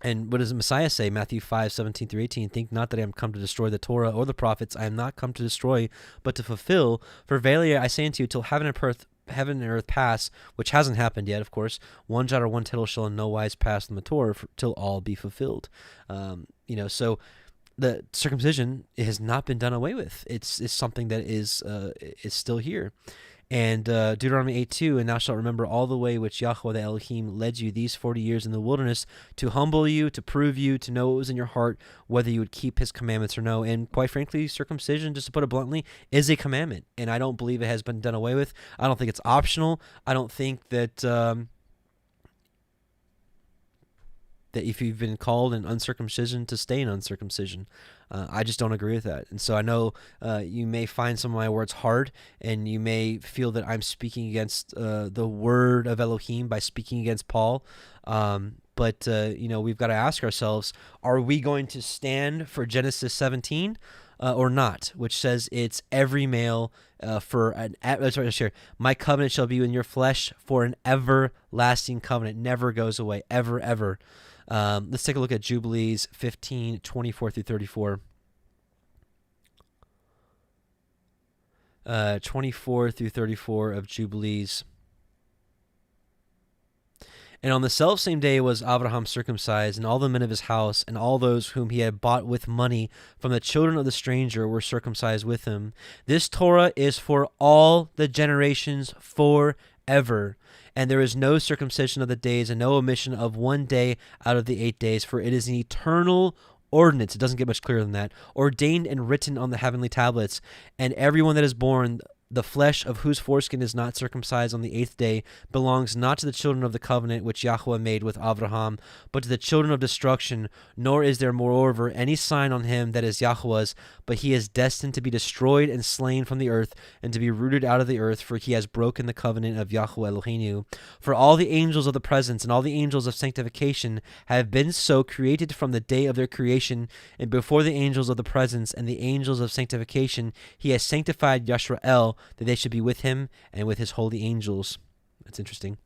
And what does the Messiah say? Matthew 5:17-18. Think not that I am come to destroy the Torah or the prophets. I am not come to destroy, but to fulfill. For verily I say unto you, till heaven and earth pass, which hasn't happened yet, of course, one jot or one tittle shall in no wise pass from the Torah till all be fulfilled. So the circumcision has not been done away with. It's something that is still here. And Deuteronomy 8:2, and thou shalt remember all the way which Yahuah the Elohim led you these 40 years in the wilderness, to humble you, to prove you, to know what was in your heart, whether you would keep his commandments or no. And quite frankly, circumcision, just to put it bluntly, is a commandment. And I don't believe it has been done away with. I don't think it's optional. I don't think that that if you've been called in uncircumcision, to stay in uncircumcision. I just don't agree with that. And so I know you may find some of my words hard, and you may feel that I'm speaking against the word of Elohim by speaking against Paul. But we've got to ask ourselves, are we going to stand for Genesis 17 or not, which says it's every male my covenant shall be in your flesh for an everlasting covenant. Never goes away, ever, ever. Let's take a look at Jubilees 15:24-34. 24-34 of Jubilees. And on the selfsame day was Abraham circumcised, and all the men of his house, and all those whom he had bought with money from the children of the stranger were circumcised with him. This Torah is for all the generations forever. And there is no circumcision of the days, and no omission of one day out of the 8 days, for it is an eternal ordinance. It doesn't get much clearer than that. Ordained and written on the heavenly tablets. And everyone that is born, the flesh of whose foreskin is not circumcised on the 8th day, belongs not to the children of the covenant which Yahuah made with Abraham, but to the children of destruction. Nor is there moreover any sign on him that is Yahuah's, but he is destined to be destroyed and slain from the earth, and to be rooted out of the earth, for he has broken the covenant of Yahuah Elohiym. For all the angels of the presence and all the angels of sanctification have been so created from the day of their creation, and before the angels of the presence and the angels of sanctification he has sanctified Yisrael, that they should be with him and with his holy angels. That's interesting.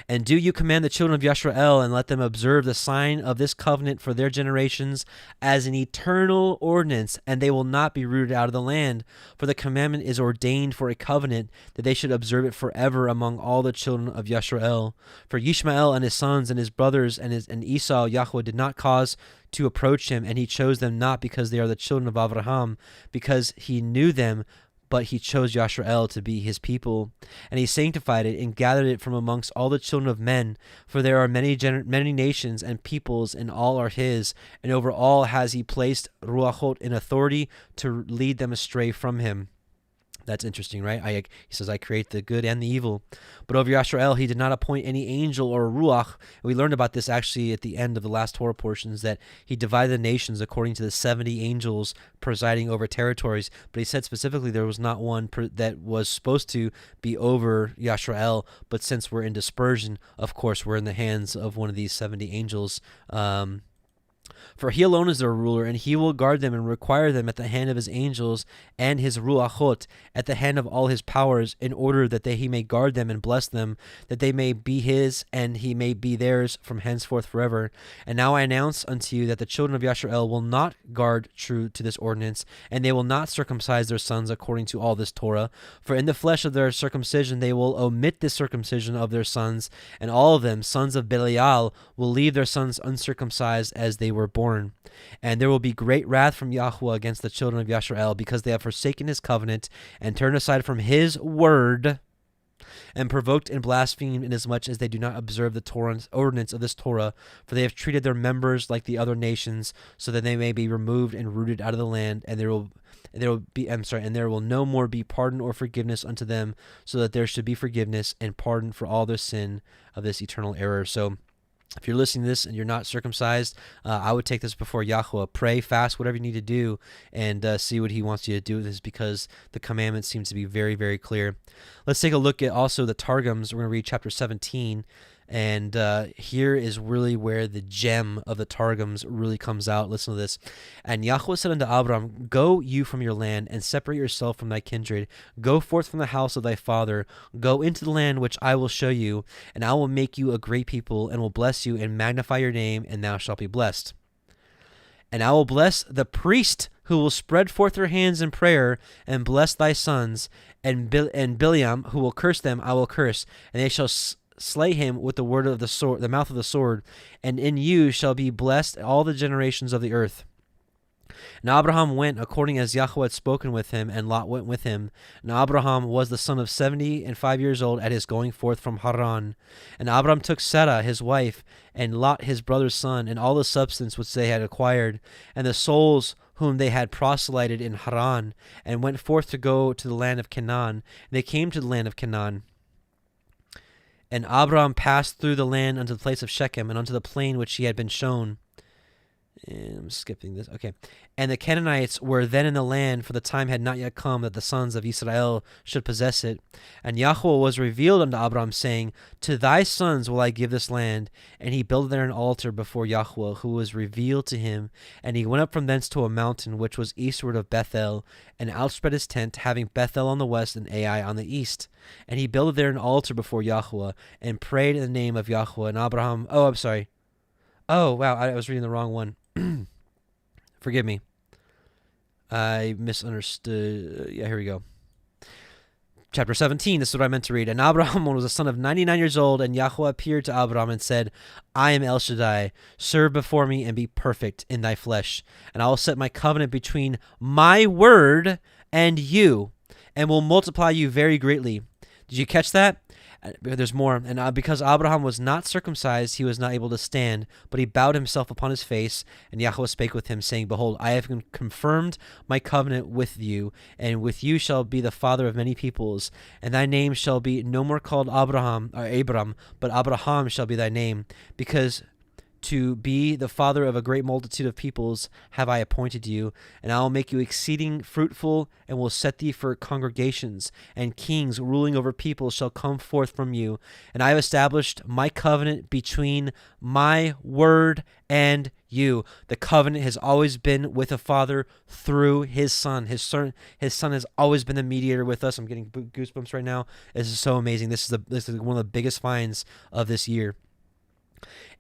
And do you command the children of Yisrael, and let them observe the sign of this covenant for their generations as an eternal ordinance, and they will not be rooted out of the land. For the commandment is ordained for a covenant, that they should observe it forever among all the children of Yisrael. For Yishmael and his sons and his brothers and Esau, Yahuah did not cause to approach him, and he chose them not because they are the children of Abraham, because he knew them, but he chose Yisrael to be his people, and he sanctified it and gathered it from amongst all the children of men. For there are many nations and peoples, and all are his, and over all has he placed ruachot in authority to lead them astray from him. That's interesting, right? He says, I create the good and the evil. But over Yisrael, he did not appoint any angel or ruach. We learned about this actually at the end of the last Torah portions, that he divided the nations according to the 70 angels presiding over territories. But he said specifically there was not one that was supposed to be over Yisrael. But since we're in dispersion, of course, we're in the hands of one of these 70 angels. For he alone is their ruler, and he will guard them and require them at the hand of his angels and his ruachot, at the hand of all his powers, in order that he may guard them and bless them, that they may be his and he may be theirs from henceforth forever. And now I announce unto you that the children of Yisrael will not guard true to this ordinance, and they will not circumcise their sons according to all this Torah. For in the flesh of their circumcision they will omit the circumcision of their sons, and all of them, sons of Belial, will leave their sons uncircumcised as they were born. And there will be great wrath from Yahuah against the children of Yisrael, because they have forsaken his covenant and turned aside from his word, and provoked and blasphemed, inasmuch as they do not observe the ordinance of this Torah. For they have treated their members like the other nations, so that they may be removed and rooted out of the land, and there will no more be pardon or forgiveness unto them, so that there should be forgiveness and pardon for all their sin of this eternal error. So if you're listening to this and you're not circumcised, I would take this before Yahuah. Pray, fast, whatever you need to do, and see what he wants you to do with this, because the commandment seems to be very, very clear. Let's take a look at also the Targums. We're going to read chapter 17. And here is really where the gem of the Targums really comes out. Listen to this. And Yahuah said unto Abram, Go you from your land, and separate yourself from thy kindred. Go forth from the house of thy father. Go into the land which I will show you, and I will make you a great people, and will bless you, and magnify your name, and thou shalt be blessed. And I will bless the priest who will spread forth their hands in prayer, and bless thy sons. And Biliam, who will curse them, I will curse, and they shall slay him with the word of the sword, the mouth of the sword, and in you shall be blessed all the generations of the earth. And Abraham went according as Yahuah had spoken with him, and Lot went with him. And Abraham was the son of 75 years old at his going forth from Haran. And Abraham took Sarah his wife, and Lot his brother's son, and all the substance which they had acquired, and the souls whom they had proselyted in Haran, and went forth to go to the land of Canaan. And they came to the land of Canaan. And Abraham passed through the land unto the place of Shechem, and unto the plain which he had been shown. And I'm skipping this. Okay. And the Canaanites were then in the land, for the time had not yet come that the sons of Israel should possess it. And Yahuah was revealed unto Abraham, saying, To thy sons will I give this land. And he built there an altar before Yahuah, who was revealed to him. And he went up from thence to a mountain which was eastward of Bethel, and outspread his tent, having Bethel on the west and Ai on the east. And he built there an altar before Yahuah, and prayed in the name of Yahuah. And Abraham, Oh, wow, I was reading the wrong one. Forgive me. I misunderstood. Yeah, here we go. Chapter 17, this is what I meant to read. And Abraham was a son of 99 years old, and Yahuah appeared to Abraham and said, I am El Shaddai. Serve before me and be perfect in thy flesh. And I will set my covenant between my word and you, and will multiply you very greatly. Did you catch that? There's more. And because Abraham was not circumcised, he was not able to stand, but he bowed himself upon his face, and Yahuah spake with him, saying, Behold, I have confirmed my covenant with you, and with you shall be the father of many peoples, and thy name shall be no more called Abram, but Abraham shall be thy name, because to be the father of a great multitude of peoples have I appointed you, and I will make you exceeding fruitful, and will set thee for congregations, and kings ruling over peoples shall come forth from you. And I have established my covenant between my word and you. The covenant has always been with the Father through his Son. His Son has always been the mediator with us. I'm getting goosebumps right now. This is so amazing. This is one of the biggest finds of this year.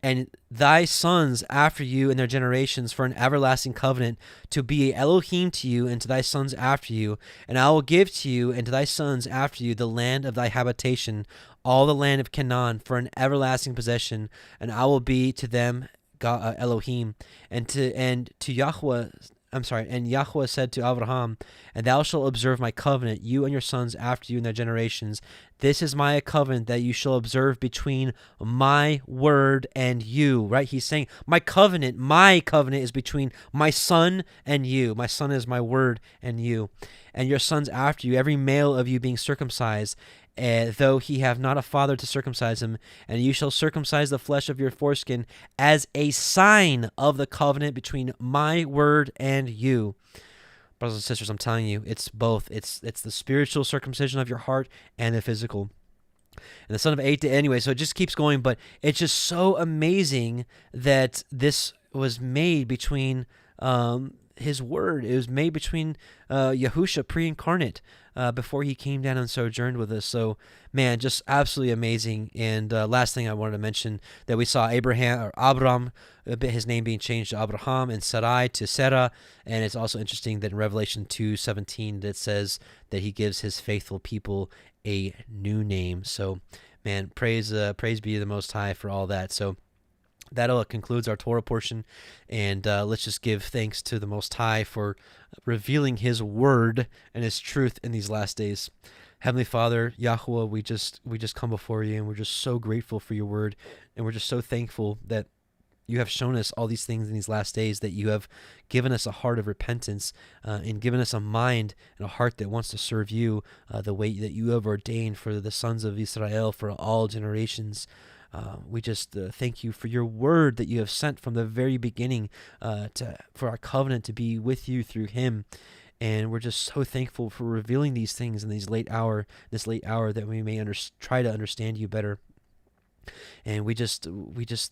And thy sons after you and their generations for an everlasting covenant, to be Elohim to you and to thy sons after you. And I will give to you and to thy sons after you the land of thy habitation, all the land of Canaan, for an everlasting possession. And I will be to them God, Elohim, and to Yahuah. And Yahuah said to Abraham, and thou shalt observe my covenant, you and your sons after you and their generations. This is my covenant that you shall observe between my word and you. Right? He's saying, my covenant is between my son and you. My son is my word and you. And your sons after you, every male of you being circumcised, though he have not a father to circumcise him, and you shall circumcise the flesh of your foreskin as a sign of the covenant between my word and you. Brothers and sisters, I'm telling you, it's both. It's the spiritual circumcision of your heart and the physical. And the son of Eredj, anyway, so it just keeps going, but it's just so amazing that this was made between his word. It was made between Yahusha pre-incarnate before he came down and sojourned with us. So, man, just absolutely amazing. And last thing I wanted to mention, that we saw Abram, his name being changed to Abraham, and Sarai to Sarah. And it's also interesting that in Revelation 2:17 that says that he gives his faithful people a new name. So, man, praise be the Most High for all that. So that concludes our Torah portion, and let's just give thanks to the Most High for revealing his word and his truth in these last days. Heavenly Father, Yahuah, we just come before you, and we're just so grateful for your word, and we're just so thankful that you have shown us all these things in these last days, that you have given us a heart of repentance and given us a mind and a heart that wants to serve you the way that you have ordained for the sons of Israel for all generations. We just thank you for your word that you have sent from the very beginning for our covenant to be with you through him. And we're just so thankful for revealing these things in this late hour, that we may try to understand you better. And we just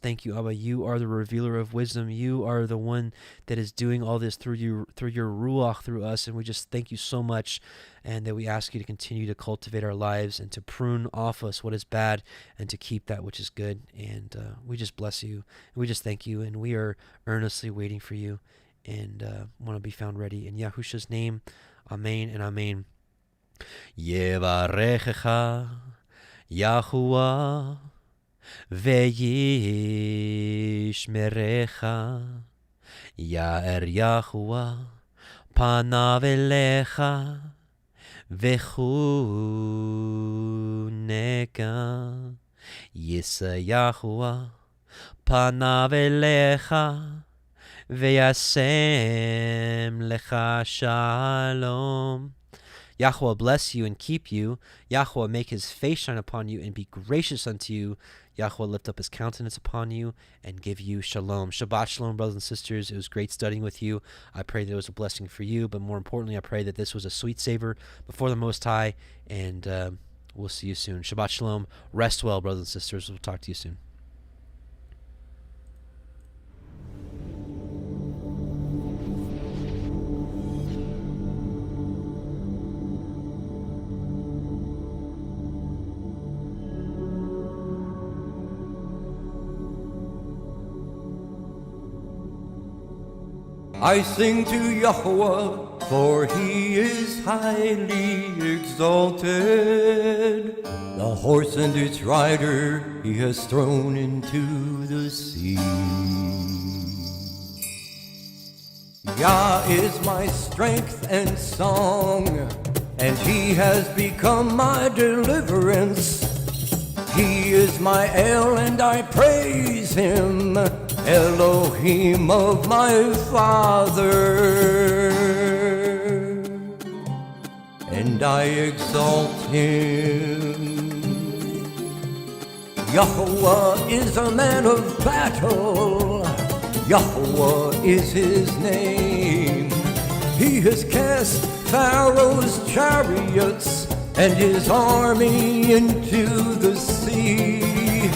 thank you, Abba. You are the revealer of wisdom. You are the one that is doing all this through your Ruach through us. And we just thank you so much, and that we ask you to continue to cultivate our lives and to prune off us what is bad and to keep that which is good. And we just bless you, and we just thank you, and we are earnestly waiting for you, and want to be found ready. In Yahusha's name, amen and amen. Yevarechecha Yahuah Ve'yishmerecha Ya'er Yahuah Panav Elecha Vechuneka Yisa Yahuah Panav Elecha Ve'yasem Lecha Shalom. Yahuah bless you and keep you. Yahuah make his face shine upon you and be gracious unto you. Yahuah lift up his countenance upon you and give you shalom. Shabbat shalom, brothers and sisters. It was great studying with you. I pray that it was a blessing for you, but more importantly, I pray that this was a sweet savor before the Most High, and we'll see you soon. Shabbat shalom. Rest well, brothers and sisters. We'll talk to you soon. I sing to Yahuah for he is highly exalted. The horse and its rider he has thrown into the sea. Yah is my strength and song, and he has become my deliverance. He is my El, and I praise him, Elohim of my father, and I exalt him. Yahuah is a man of battle, Yahuah is his name. He has cast Pharaoh's chariots and his army into the sea,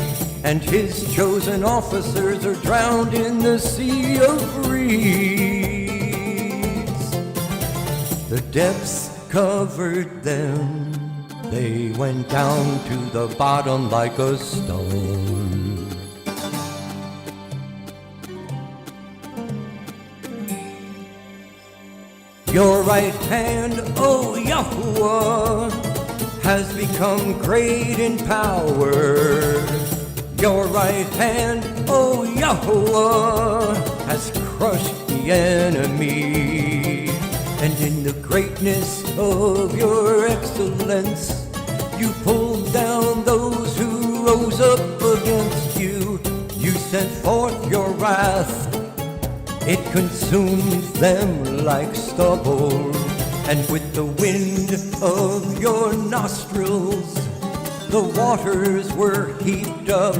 and his chosen officers are drowned in the sea of reeds. The depths covered them, they went down to the bottom like a stone. Your right hand, O Yahuah, has become great in power. Your right hand, O Yahuah, has crushed the enemy. And in the greatness of your excellence, you pulled down those who rose up against you. You sent forth your wrath, it consumed them like stubble. And with the wind of your nostrils, the waters were heaped up.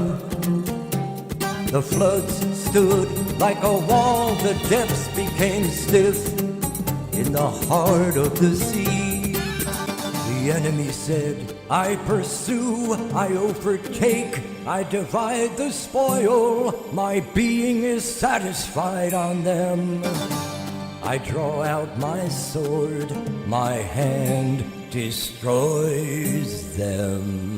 The floods stood like a wall, the depths became stiff in the heart of the sea. The enemy said, I pursue, I overtake, I divide the spoil, my being is satisfied on them. I draw out my sword, my hand destroys them.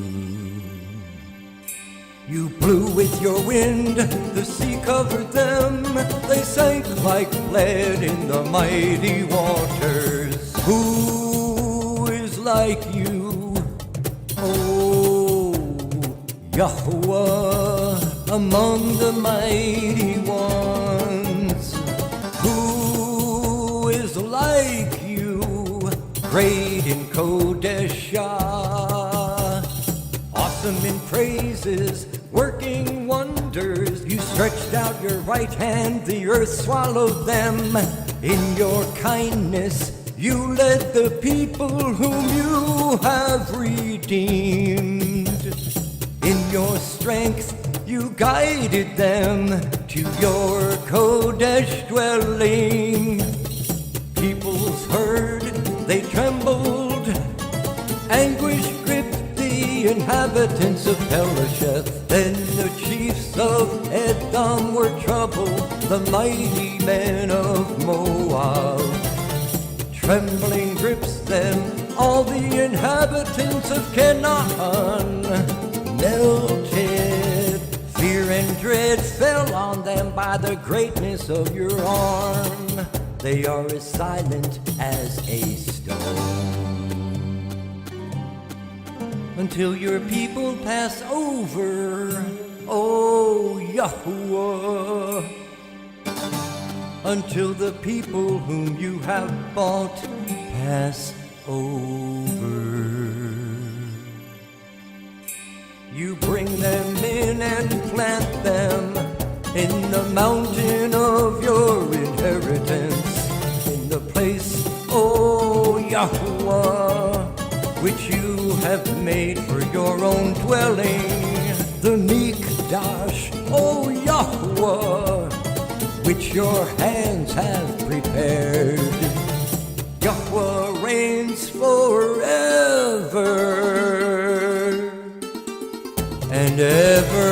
You blew with your wind, the sea covered them, they sank like lead in the mighty waters. Who is like you, O Yahuah, among the mighty ones? Who is like you, great in Kodeshah, awesome in praises, working wonders? You stretched out your right hand, the earth swallowed them. In your kindness, you led the people whom you have redeemed. In your strength, you guided them to your Kodesh dwelling. Peoples heard, they trembled, anguish gripped the inhabitants of Pelasheth. Then the chiefs of Edom were troubled, the mighty men of Moab. Trembling grips them, all the inhabitants of Canaan melted. Fear and dread fell on them by the greatness of your arm. They are as silent as a stone. Until your people pass over, O Yahuah. Until the people whom you have bought pass over. You bring them in and plant them in the mountain of your inheritance, in the place, O Yahuah, which you have made for your own dwelling, the Mikdash, O Yahuah, which your hands have prepared. Yahuah reigns forever and ever.